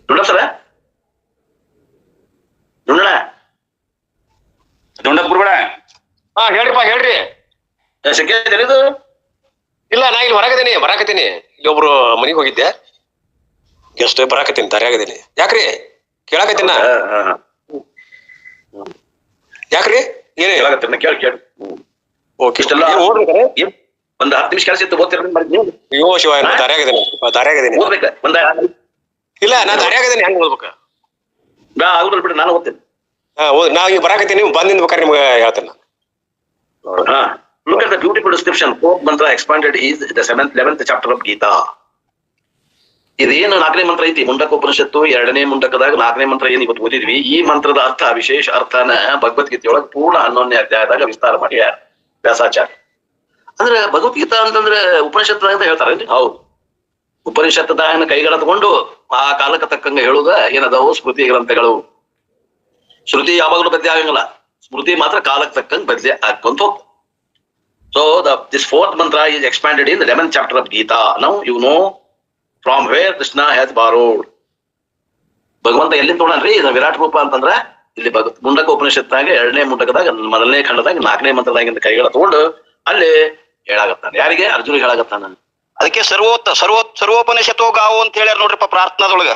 ನೋಡ ಸರ ನೋಡೋಣ ನೋಡ ಬಿಡ್ಬೇಡ. ಹೇಳ್ರಿಪ್ಪ ಹೇಳ್ರಿ. ಸಂಖ್ಯೆ ಇದು ಇಲ್ಲ, ನಾ ಇಲ್ಲಿ ಬರಾಕತ್ತೀನಿ. ಇಲ್ಲಿ ಒಬ್ರು ಮನಿಗ್ ಹೋಗಿದ್ದೆ, ಗೆಸ್ಟ್ ಬರಾಕತ್ತೀನಿ, ದಾರಿಯಾಗದೀನಿ. ಯಾಕ್ರಿ ಕೇಳಾಕತ್ತೀನ? ಯಾಕ್ರಿ ಏನೇ ಹೇಳಕತ್ತೀನಿ, ಕೇಳಿ. ಓಕೆ, ಇಷ್ಟೆಲ್ಲ ಒಂದ್ 10 ನಿಮಿಷ ಕೆಲಸ ಇತ್ತು, ಓದ್ತಿರ? ಅಯ್ಯೋ ಶಿವ, ದಾರಿಯಾಗದೀನಿ. ಓದ್ಬೇಕ ಒಂದ ಇಲ್ಲ, ನಾ ದಾರಿಯಾಗದೀನಿ, ಹೆಂಗ್ ಓದ್ಬೇಕ? ಆಗುದಿಲ್ಲ ಬಿಡ್ರಿ, ನಾನು ಓದ್ತೇನೆ. ನಾ ಈಗ ಬರಾಕತ್ತೀನಿ, ಬಂದಿಂದ ಬೇಕಾದ್ರೆ ನಿಮ್ಗೆ ಹೇಳ್ತೇನೆ. Look at the beautiful description. Fourth mantra expanded is the 11th chapter of Gita. ಇದೇನು 4ನೇ ಮಂತ್ರ ಐತಿ ಮುಂಡಕೋಪನಿಷತ್ತು, 2ನೇ ಮುಂಡಕದಾಗ 4ನೇ ಮಂತ್ರ ಏನ್ ಇವತ್ತು ಓದಿದ್ವಿ. ಈ ಮಂತ್ರದ ಅರ್ಥ, ವಿಶೇಷ ಅರ್ಥನ ಭಗವದ್ಗೀತೆಯೊಳಗೆ ಪೂರ್ಣ 11ನೇ ಅಧ್ಯಾಯದಾಗ ವಿಸ್ತಾರ ಮಾಡ್ಯಾರ ವ್ಯಾಸಾಚಾರ್ಯ. ಅಂದ್ರೆ ಭಗವದ್ಗೀತಾ ಅಂತಂದ್ರೆ ಉಪನಿಷತ್ ಅಂತ ಹೇಳ್ತಾರೆ. ಹೌದು, ಉಪನಿಷತ್ತದ ಕೈಗಳ ತಗೊಂಡು ಆ ಕಾಲಕ್ಕೆ ತಕ್ಕಂಗೆ ಹೇಳುದ ಏನದಾವು ಸ್ಮೃತಿ ಗ್ರಂಥಗಳು. ಶ್ರುತಿ ಯಾವಾಗಲೂ ಬದಲಿ ಆಗಂಗಿಲ್ಲ, ಸ್ಮೃತಿ ಮಾತ್ರ ಕಾಲಕ್ಕೆ ತಕ್ಕಂಗೆ ಬದಲಿ ಆಗ್ಕೊಂತ ಹೋಗ್ತದೆ. So this fourth mantra is expanded in the 11th chapter of Gita. Now you know from where Krishna has borrowed. ಭಗವಂತ ಎಲ್ಲಿಂದ ತಗೊಂಡ್ರಿ ಇದು ವಿರಾಟ್ ರೂಪ ಅಂತಂದ್ರ ಇಲ್ಲಿ ಮುಂಡಕ ಉಪನಿಷತ್ನಾಗ 2ನೇ ಮುಂಡಕದಾಗ 1ನೇ ಖಂಡದಾಗ 4ನೇ ಮಂತ್ರದಾಗಿಂದ ಕೈಗಳ ತಗೊಂಡು ಅಲ್ಲಿ ಹೇಳಾಗತ್ತಾನ. ಯಾರಿಗೆ? ಅರ್ಜುನ ಹೇಳಾಗತ್ತಾನ. ಅದಕ್ಕೆ ಸರ್ವೋಪನಿಷತ್ತೋ ಗಾವೋ ಅಂತ ಹೇಳ್ಯಾರ ನೋಡ್ರಿಪ್ಪ ಪ್ರಾರ್ಥನಾದೊಳಗ.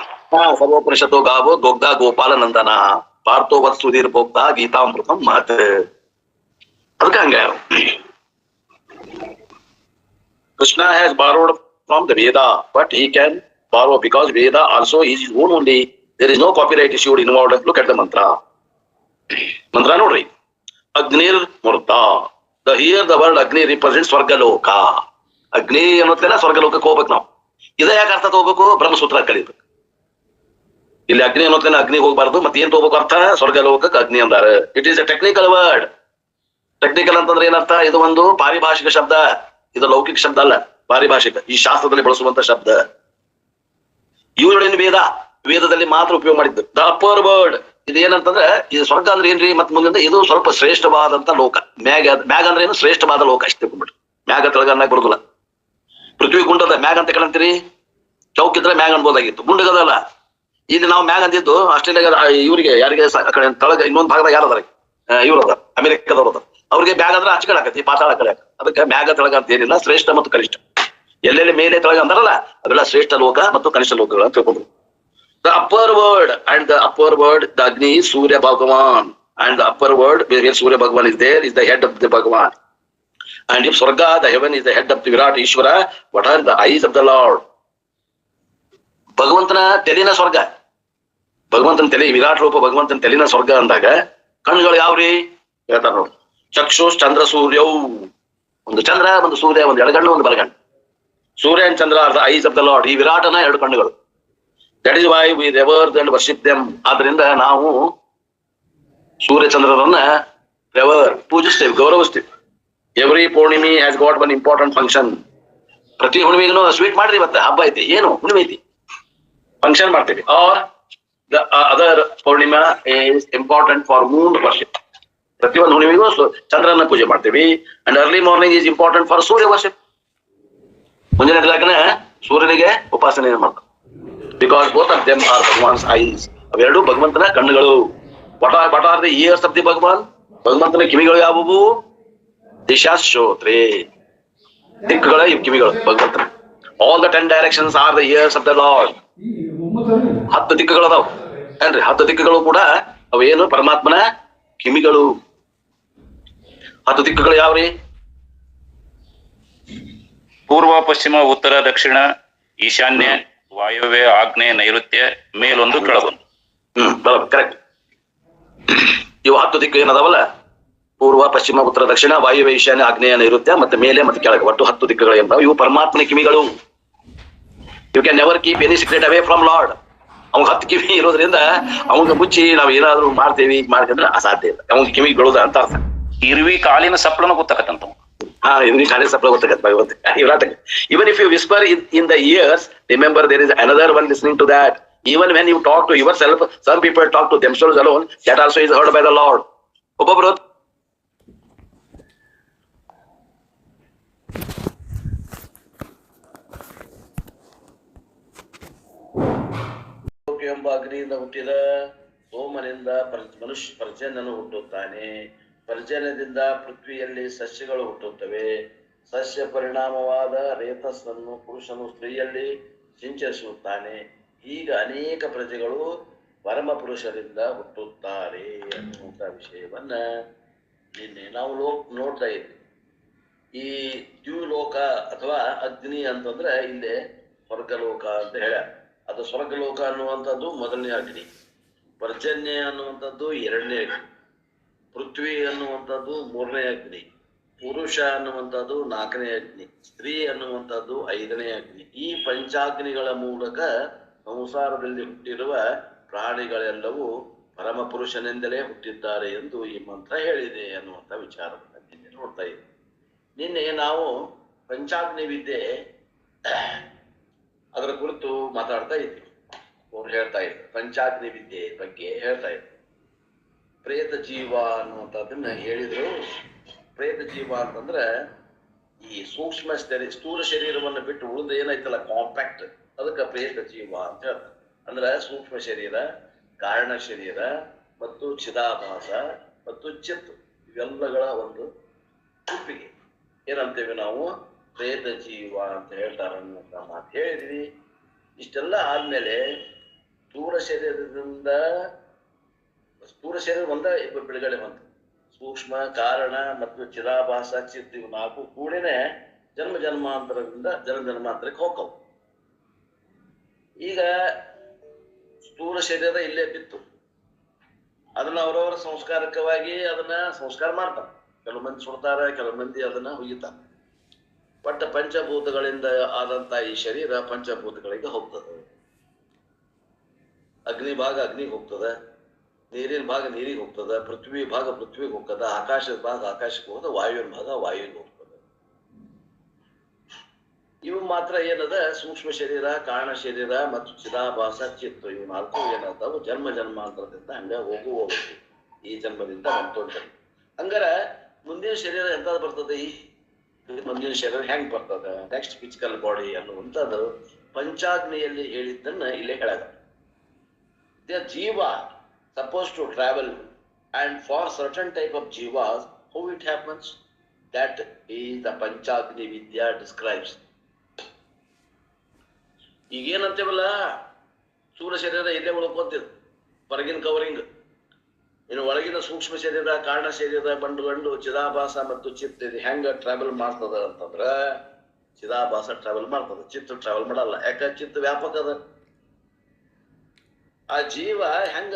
ಸರ್ವೋಪನಿಷತ್ತೋ ಗಾವೋ ದೊಗ್ಧ ಗೋಪಾಲ ನಂದನ ಪಾರ್ಥೋ ವತ್ ಸುಧೀರ್ ಭೋಕ್ತ ಗೀತಾಮೃತಂ ಮಾತ್. ಅದಕ್ಕೆ ಹಂಗ Krishna has borrowed from the Veda, but he can borrow because Veda also is his own only. There is no copyright issued involved. Look at the mantra. Mantra nodri. Agnir Murta. Here the word Agni represents Swargaloka. Agni ಅನ್ನೋದೆಲ್ಲ ಸ್ವರ್ಗಲೋಕಕ್ಕೆ ಹೋಗ್ಬೇಕು ನಾವು. ಇದೇ ಯಾಕೆ ಅರ್ಥ ತಗೋಬೇಕು? ಬ್ರಹ್ಮಸೂತ್ರ ಕಲಿಬೇಕು. ಇಲ್ಲಿ ಅಗ್ನಿ ಅನ್ನೋದೆಲ್ಲ ಅಗ್ನಿ ಹೋಗ್ಬಾರ್ದು, ಮತ್ತೆ ಏನ್ ತಗೋಬೇಕು ಅರ್ಥ? ಸ್ವರ್ಗಲೋಕಕ್ಕೆ ಅಗ್ನಿ ಅಂದಾರೆ. It is a technical word. Technical ಅಂತಂದ್ರೆ ಏನರ್ಥ? ಇದು ಒಂದು ಪಾರಿಭಾಷಿಕ ಶಬ್ದ, ಇದು ಲೌಕಿಕ ಶಬ್ದ ಅಲ್ಲ, ಪಾರಿಭಾಷಿಕ. ಈ ಶಾಸ್ತ್ರದಲ್ಲಿ ಬಳಸುವಂತ ಶಬ್ದ. ಇವುಗಳೇನು ವೇದದಲ್ಲಿ ಮಾತ್ರ ಉಪಯೋಗ ಮಾಡಿದ್ದು. ದ ಅಪ್ಪರ್ ವರ್ಡ್ ಇದು ಏನಂತಂದ್ರೆ, ಇದು ಸ್ವರ್ಗ ಅಂದ್ರೆ ಏನ್ರಿ? ಮತ್ ಮುಂದೆ ಇದು ಸ್ವಲ್ಪ ಶ್ರೇಷ್ಠವಾದಂತ ಲೋಕ. ಮ್ಯಾಗ ಅಂದ್ರೆ ಏನು? ಶ್ರೇಷ್ಠವಾದ ಲೋಕ ಅಷ್ಟೇ. ತಿಳ್ಕೊಂಡ್ಬಿಟ್ರಿ, ಮ್ಯಾಗ ತೆಳಗ ಅನ್ನಕ್ ಬರುದಿಲ್ಲ. ಪೃಥ್ವಿ ಗುಂಡದ ಮ್ಯಾಗ ಅಂತ ಕಣಂತೀರಿ, ಚೌಕಿದ್ರೆ ಮ್ಯಾಗ ಅನ್ಬೋದಾಗಿತ್ತು, ಗುಂಡಗದಲ್ಲ. ಇಲ್ಲಿ ನಾವು ಮ್ಯಾಗ ಅಂತಿದ್ದು ಆಸ್ಟ್ರೇಲಿಯಾ ಇವರಿಗೆ, ಯಾರಿಗೆ ಆ ಕಡೆ ತಳಗ ಇನ್ನೊಂದು ಭಾಗದಾಗ ಯಾರದಾರ? ಇವ್ರು ಅದ, ಅಮೆರಿಕದವ್ರು ಅದ. ಅವ್ರಿಗೆ ಮ್ಯಾಗ ಅಂದ್ರೆ ಆಚೆ ಕಡೆ ಆಕತಿ, ಪಾತಾಳ ಕಡೆ. ಅದಕ್ಕೆ ಮ್ಯಾಗ ತೆಳಗ ಅಂತ ಏನಿಲ್ಲ, ಶ್ರೇಷ್ಠ ಮತ್ತು ಕನಿಷ್ಠ. ಎಲ್ಲೆಲ್ಲಿ ಮೇಲೆ ತೆಳಗ ಅಂತಾರಲ್ಲ ಅವೆಲ್ಲ ಶ್ರೇಷ್ಠ ಲೋಕ ಮತ್ತು ಕನಿಷ್ಠ ಲೋಕಗಳು ಅಂತ ತಿಳ್ಕೊಂಡ್ರು. The upper world and the upper world, the ಅಗ್ನಿ ಸೂರ್ಯ ಭಗವಾನ್, and the upper world where Surya Bhagavan is there is the head of the Bhagavan. And if Swarga, the heaven, is the head of the Virat Ishvara, what are the eyes of the Lord? ಭಗವಂತನ ತೆಲಿನ ಸ್ವರ್ಗ, ಭಗವಂತನ ತಲೆ ವಿರಾಟ್ ರೂಪ, ಭಗವಂತನ ತೆಲಿನ ಸ್ವರ್ಗ ಅಂದಾಗ ಕಣ್ಣುಗಳು ಯಾವ್ರಿ ಹೇಳ್ತಾರ ನೋಡಿ. ಚಕ್ಷು ಚಂದ್ರ ಸೂರ್ಯವು, ಒಂದು ಚಂದ್ರ, ಒಂದು ಸೂರ್ಯ, ಒಂದು ಎಡಗಣ್ಣು, ಒಂದು ಬಲಗಣ್ಣು. Surya and Chandra are the eyes of the lord. ಈ ವಿರಾಟನ 2 ಕಣ್ಣುಗಳು. That is why we revere and worship them. ಆದ್ರಿಂದ ನಾವು ಸೂರ್ಯಚಂದ್ರರನ್ನ ಪೂಜಿಸ್ತೇವೆ, ಗೌರವಿಸ್ತೇವೆ. ಎವ್ರಿ ಪೂರ್ಣಿಮೆ has got one important function. ಪ್ರತಿ ಹುಣ್ಣಿಮೆಗೂ ಸ್ವೀಟ್ ಮಾಡ್ರಿ, ಇವತ್ತು ಹಬ್ಬ ಐತಿ, ಏನು ಹುಣ್ಣಿಮೆ ಐತಿ, ಫಂಕ್ಷನ್ ಮಾಡ್ತೀವಿ. Are the other Poornima is important for moon worship. ಪ್ರತಿಯೊಂದು ಹುಣ್ಣಿಮೆಗೂ ಚಂದ್ರನ ಪೂಜೆ ಮಾಡ್ತೀವಿ. And early morning is important for Surya worship. ಮುಂಜಾನೆ ಎದ್ದಾಗನೇ ಸೂರ್ಯನಿಗೆ ಉಪಾಸನೆ ಮಾಡ್ತಾರೆ. Because both of them are Bhagwan's eyes. ಅವೆರಡು ಭಗವಂತನ ಕಣ್ಣುಗಳು. What are the ears of the Bhagwan? ಭಗವಂತನ ಕಿವಿಗಳು ಯಾವುವು? ದಿಶಾಶ್ರೋತ್ರೆ, ದಿಕ್ಕುಗಳ ಇವ್ ಕಿವಿಗಳು ಭಗವಂತನ. All the 10 directions are the ears of the lord. 10 ದಿಕ್ಕುಗಳು ಅದಾವ ಏನ್ರಿ? 10 ದಿಕ್ಕುಗಳು ಕೂಡ ಅವೇನು? ಪರಮಾತ್ಮನ ಕಿವಿಗಳು. 10 ದಿಕ್ಕುಗಳು ಯಾವ್ರಿ? ಪೂರ್ವ, ಪಶ್ಚಿಮ, ಉತ್ತರ, ದಕ್ಷಿಣ, ಈಶಾನ್ಯ, ವಾಯವ್ಯ, ಆಗ್ನೇಯ, ನೈಋತ್ಯ, ಮೇಲೊಂದು ಕೆಳಗೊಂದು. ಬರೋಬ್ಬರ ಕರೆಕ್ಟ್. ಇವು 10 ದಿಕ್ಕು ಏನದಾವಲ್ಲ, ಪೂರ್ವ, ಪಶ್ಚಿಮ, ಉತ್ತರ, ದಕ್ಷಿಣ, ವಾಯುವ್ಯ, ಈಶಾನ್ಯ, ಆಗ್ನೇಯ, ನೈಋತ್ಯ ಮತ್ತೆ ಮೇಲೆ ಮತ್ತೆ ಕೆಳಗೆ, ಒಟ್ಟು 10 ದಿಕ್ಕುಗಳು ಏನಾವ ಇವು ಪರಮಾತ್ಮನ ಕಿವಿಗಳು. You can never keep any secret away from lord. ಅವ್ನ 10 ಕಿವಿ ಇರೋದ್ರಿಂದ ಅವಂಗ ಮುಚ್ಚಿ ನಾವ್ ಏನಾದ್ರು ಮಾಡ್ತೇವಿ ಮಾಡ್ತಿದ್ರೆ ಅಸಾಧ್ಯ ಇಲ್ಲ. ಅವ್ನ ಕಿವಿ ಬೀಳುದ ಅಂತ ಅರ್ಥ. ಇರುವಿ ಕಾಲಿನ ಸಪ್ಪಳನ ಗೊತ್ತಾಗತ್ತಂತ. ಇವ್ನಿ ಖಾಲಿ ಸಪ್ಲ ಗೊತ್ತಾಗತ್ತೆ ಭಗವಂತ. Even if you whisper in the ears, remember there is another one listening to that. Even when you talk to yourself, some people talk to themselves alone, that also is heard by the Lord. ಒಬ್ಬೊಬ್ರು ಎಂಬ ಅಗ್ನಿಯಿಂದ ಹುಟ್ಟಿದ ಸೋಮನಿಂದ ಮನುಷ್ಯ ಪರ್ಜನ್ಯನು ಹುಟ್ಟುತ್ತಾನೆ. ಪರ್ಜನ್ಯದಿಂದ ಪೃಥ್ವಿಯಲ್ಲಿ ಸಸ್ಯಗಳು ಹುಟ್ಟುತ್ತವೆ. ಸಸ್ಯ ಪರಿಣಾಮವಾದ ರೇತಸ್ಸನ್ನು ಪುರುಷನು ಸ್ತ್ರೀಯಲ್ಲಿ ಸಿಂಚರಿಸುತ್ತಾನೆ. ಈಗ ಅನೇಕ ಪ್ರಜೆಗಳು ಪರಮ ಪುರುಷರಿಂದ ಹುಟ್ಟುತ್ತಾರೆ ಅನ್ನುವಂಥ ವಿಷಯವನ್ನ ನಿನ್ನೆ ನಾವು ನೋಡ್ತಾ ಇದ್ವಿ. ಈ ದ್ಯುಲೋಕ ಅಥವಾ ಅಗ್ನಿ ಅಂತಂದ್ರೆ ಇಲ್ಲಿ ಸ್ವರ್ಗಲೋಕ ಅಂತ ಹೇಳ. ಅದು ಸ್ವರ್ಗಲೋಕ ಅನ್ನುವಂಥದ್ದು ಮೊದಲನೇ ಅಗ್ನಿ, ಪರ್ಜನ್ಯ ಅನ್ನುವಂಥದ್ದು 2ನೇ ಅಗ್ನಿ, ಪೃಥ್ವಿ ಅನ್ನುವಂಥದ್ದು 3ನೇ ಅಗ್ನಿ, ಪುರುಷ ಅನ್ನುವಂಥದ್ದು 4ನೇ ಅಗ್ನಿ, ಸ್ತ್ರೀ ಅನ್ನುವಂಥದ್ದು 5ನೇ ಅಗ್ನಿ. ಈ ಪಂಚಾಗ್ನಿಗಳ ಮೂಲಕ ಸಂಸಾರದಲ್ಲಿ ಹುಟ್ಟಿರುವ ಪ್ರಾಣಿಗಳೆಲ್ಲವೂ ಪರಮ ಪುರುಷನಿಂದಲೇ ಹುಟ್ಟಿದ್ದಾರೆ ಎಂದು ಈ ಮಂತ್ರ ಹೇಳಿದೆ ಅನ್ನುವಂಥ ವಿಚಾರವನ್ನು ನಿನ್ನೆ ನೋಡ್ತಾ ಇದ್ವಿ. ನಿನ್ನೆ ನಾವು ಪಂಚಾಗ್ನಿ ವಿದ್ಯೆ ಅದರ ಕುರಿತು ಮಾತಾಡ್ತಾ ಇದ್ವಿ. ಅವ್ರು ಹೇಳ್ತಾ ಇದ್ರು ಪಂಚಾಗ್ನಿ ವಿದ್ಯೆ ಬಗ್ಗೆ ಹೇಳ್ತಾ ಇದ್ರು. ಪ್ರೇತ ಜೀವ ಅನ್ನುವಂಥದ್ದನ್ನ ಹೇಳಿದ್ರು. ಪ್ರೇತ ಜೀವ ಅಂತಂದ್ರೆ ಈ ಸೂಕ್ಷ್ಮ ಸ್ಥೂಲ ಶರೀರವನ್ನು ಬಿಟ್ಟು ಉಳಿದ ಏನೈತಲ್ಲ ಕಾಂಪ್ಯಾಕ್ಟ್, ಅದಕ್ಕೆ ಪ್ರೇತ ಜೀವ ಅಂತ ಹೇಳ್ತಾರೆ. ಅಂದ್ರೆ ಸೂಕ್ಷ್ಮ ಶರೀರ, ಕಾರಣ ಶರೀರ ಮತ್ತು ಚಿದಾಭಾಸ ಮತ್ತು ಚಿತ್ ಇವೆಲ್ಲಗಳ ಒಂದು ಗುಂಪಿಗೆ ಏನಂತೇವೆ ನಾವು ಪ್ರೇತ ಜೀವ ಅಂತ ಹೇಳ್ತಾರ ಅನ್ನುವಂಥ ಮಾತು ಹೇಳಿದ್ವಿ. ಇಷ್ಟೆಲ್ಲ ಆದ್ಮೇಲೆ ಸ್ಥೂಲ ಶರೀರ ಒಂದ ಬಿಡುಗಡೆ ಬಂತು. ಸೂಕ್ಷ್ಮ, ಕಾರಣ ಮತ್ತು ಚಿದಾಭಾಸ, ಚಿತ್ ಇವು 4 ಕೂಡಿನೇ ಜನ್ಮಾಂತರದಿಂದ ಜನ್ಮಾಂತರಕ್ಕೆ ಹೋಗ್ತವು. ಈಗ ಸ್ಥೂಲ ಶರೀರ ಇಲ್ಲೇ ಬಿತ್ತು. ಅದನ್ನ ಅವರವರ ಸಂಸ್ಕಾರಕವಾಗಿ ಅದನ್ನ ಸಂಸ್ಕಾರ ಮಾಡ್ತಾರೆ. ಕೆಲವು ಮಂದಿ ಸುಡ್ತಾರೆ, ಕೆಲವು ಮಂದಿ ಅದನ್ನ ಹುಯ್ಯುತ್ತಾರೆ. ಬಟ್ ಪಂಚಭೂತಗಳಿಂದ ಆದಂತ ಈ ಶರೀರ ಪಂಚಭೂತಗಳಿಗೆ ಹೋಗ್ತದೆ. ಅಗ್ನಿ ಭಾಗ ಅಗ್ನಿಗೆ ಹೋಗ್ತದೆ, ನೀರಿನ ಭಾಗ ನೀರಿಗೆ ಹೋಗ್ತದೆ, ಪೃಥ್ವಿ ಭಾಗ ಪೃಥ್ವಿಗೆ ಹೋಗ್ತದೆ, ಆಕಾಶದ ಭಾಗ ಆಕಾಶಕ್ಕೆ ಹೋಗ್ತದೆ, ವಾಯುವಿನ ಭಾಗ ವಾಯುವಿಗೆ ಹೋಗ್ತದೆ. ಇವು ಮಾತ್ರ ಏನದ ಸೂಕ್ಷ್ಮ ಶರೀರ, ಕಾರಣ ಶರೀರ ಮತ್ತು ಚಿದಾಭಾಸ, ಚಿತ್ತು ಇವು 4 ಏನಾಗ್ತಾವು ಜನ್ಮಾಂತರದಿಂದ ಹಂಗ ಹೋಗುವುದು. ಈ ಜನ್ಮದಿಂದ ಬಂತೊಂಡ್ರಿ ಹಂಗಾರ ಮುಂದಿನ ಶರೀರ ಎಂತಾದ್ ಬರ್ತದೆ, ಈ ಮುಂದಿನ ಶರೀರ ಹೆಂಗ್ ಬರ್ತದೆ, ನೆಕ್ಸ್ಟ್ ಫಿಸಿಕಲ್ ಬಾಡಿ ಅನ್ನುವಂಥದ್ದು ಪಂಚಾಗ್ನಿಯಲ್ಲಿ ಹೇಳಿದ್ದನ್ನ ಇಲ್ಲೇ ಹೇಳದ. ದ ಜೀವ supposed to travel, and for certain type of jivas how it happens, that is the Panchagni Vidya describes. ಈಗೇನಂತೇವಲ್ಲ ಸ್ಥೂಲ ಶರೀರ ಇಲ್ಲೇ ಉಳ್ಕೊಂತಿದ್ ಹೊರಗಿನ ಕವರಿಂಗ್, ಇನ್ನು ಒಳಗಿನ ಸೂಕ್ಷ್ಮ ಶರೀರ, ಕಾರಣ ಶರೀರ, ಗಂಡು ಚಿದಾಭಾಸ ಮತ್ತು ಚಿತ್ ಇದು ಹೆಂಗ ಟ್ರಾವೆಲ್ ಮಾಡ್ತದ ಅಂತಂದ್ರ ಚಿದಾಭಾಸ ಟ್ರಾವೆಲ್ ಮಾಡ್ತದ, ಚಿತ್ ಟ್ರಾವೆಲ್ ಮಾಡಲ್ಲ. ಯಾಕ ಚಿತ್ ವ್ಯಾಪಕ ಅದ. ಆ ಜೀವ ಹೆಂಗ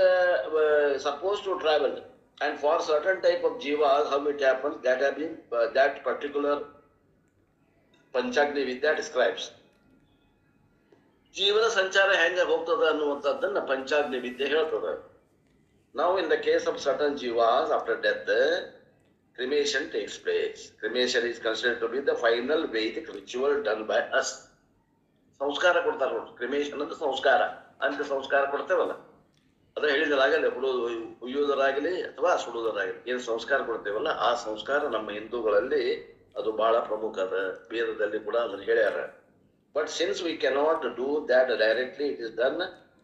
suppose to travel, and for certain type of jivas how it happens, that have been that particular Panchagni Vidya describes. ಜೀವನ ಸಂಚಾರ ಹೆಂಗ ಹೋಗ್ತದ ಅನ್ನುವಂಥದ್ದನ್ನ ಪಂಚಾಗ್ನಿ ವಿದ್ಯೆ ಹೇಳ್ತದ. Now in the case of certain jivas, after death cremation takes place. Cremation is considered to be the final Vedic ritual done by us. ಸಂಸ್ಕಾರ ಕೊಡ್ತಾರ ನೋಡಿ, ಕ್ರಿಮೇಷನ್ ಅಂದ್ರೆ ಸಂಸ್ಕಾರ, ಅಂತ ಸಂಸ್ಕಾರ ಕೊಡ್ತೇವಲ್ಲ, ಅದ ಹೇಳಿದರಾಗಲಿ ಹುಯ್ಯುವುದರಾಗಲಿ ಅಥವಾ ಸುಡುವುದರಾಗಲಿ ಏನು ಸಂಸ್ಕಾರ ಕೊಡ್ತೇವಲ್ಲ, ಆ ಸಂಸ್ಕಾರ ನಮ್ಮ ಹಿಂದೂಗಳಲ್ಲಿ ಅದು ಬಹಳ ಪ್ರಮುಖ ಅದ. ವೇದದಲ್ಲಿ ಕೂಡ ಅದನ್ನು ಹೇಳ್ಯಾರ. But since we cannot do that directly, it is done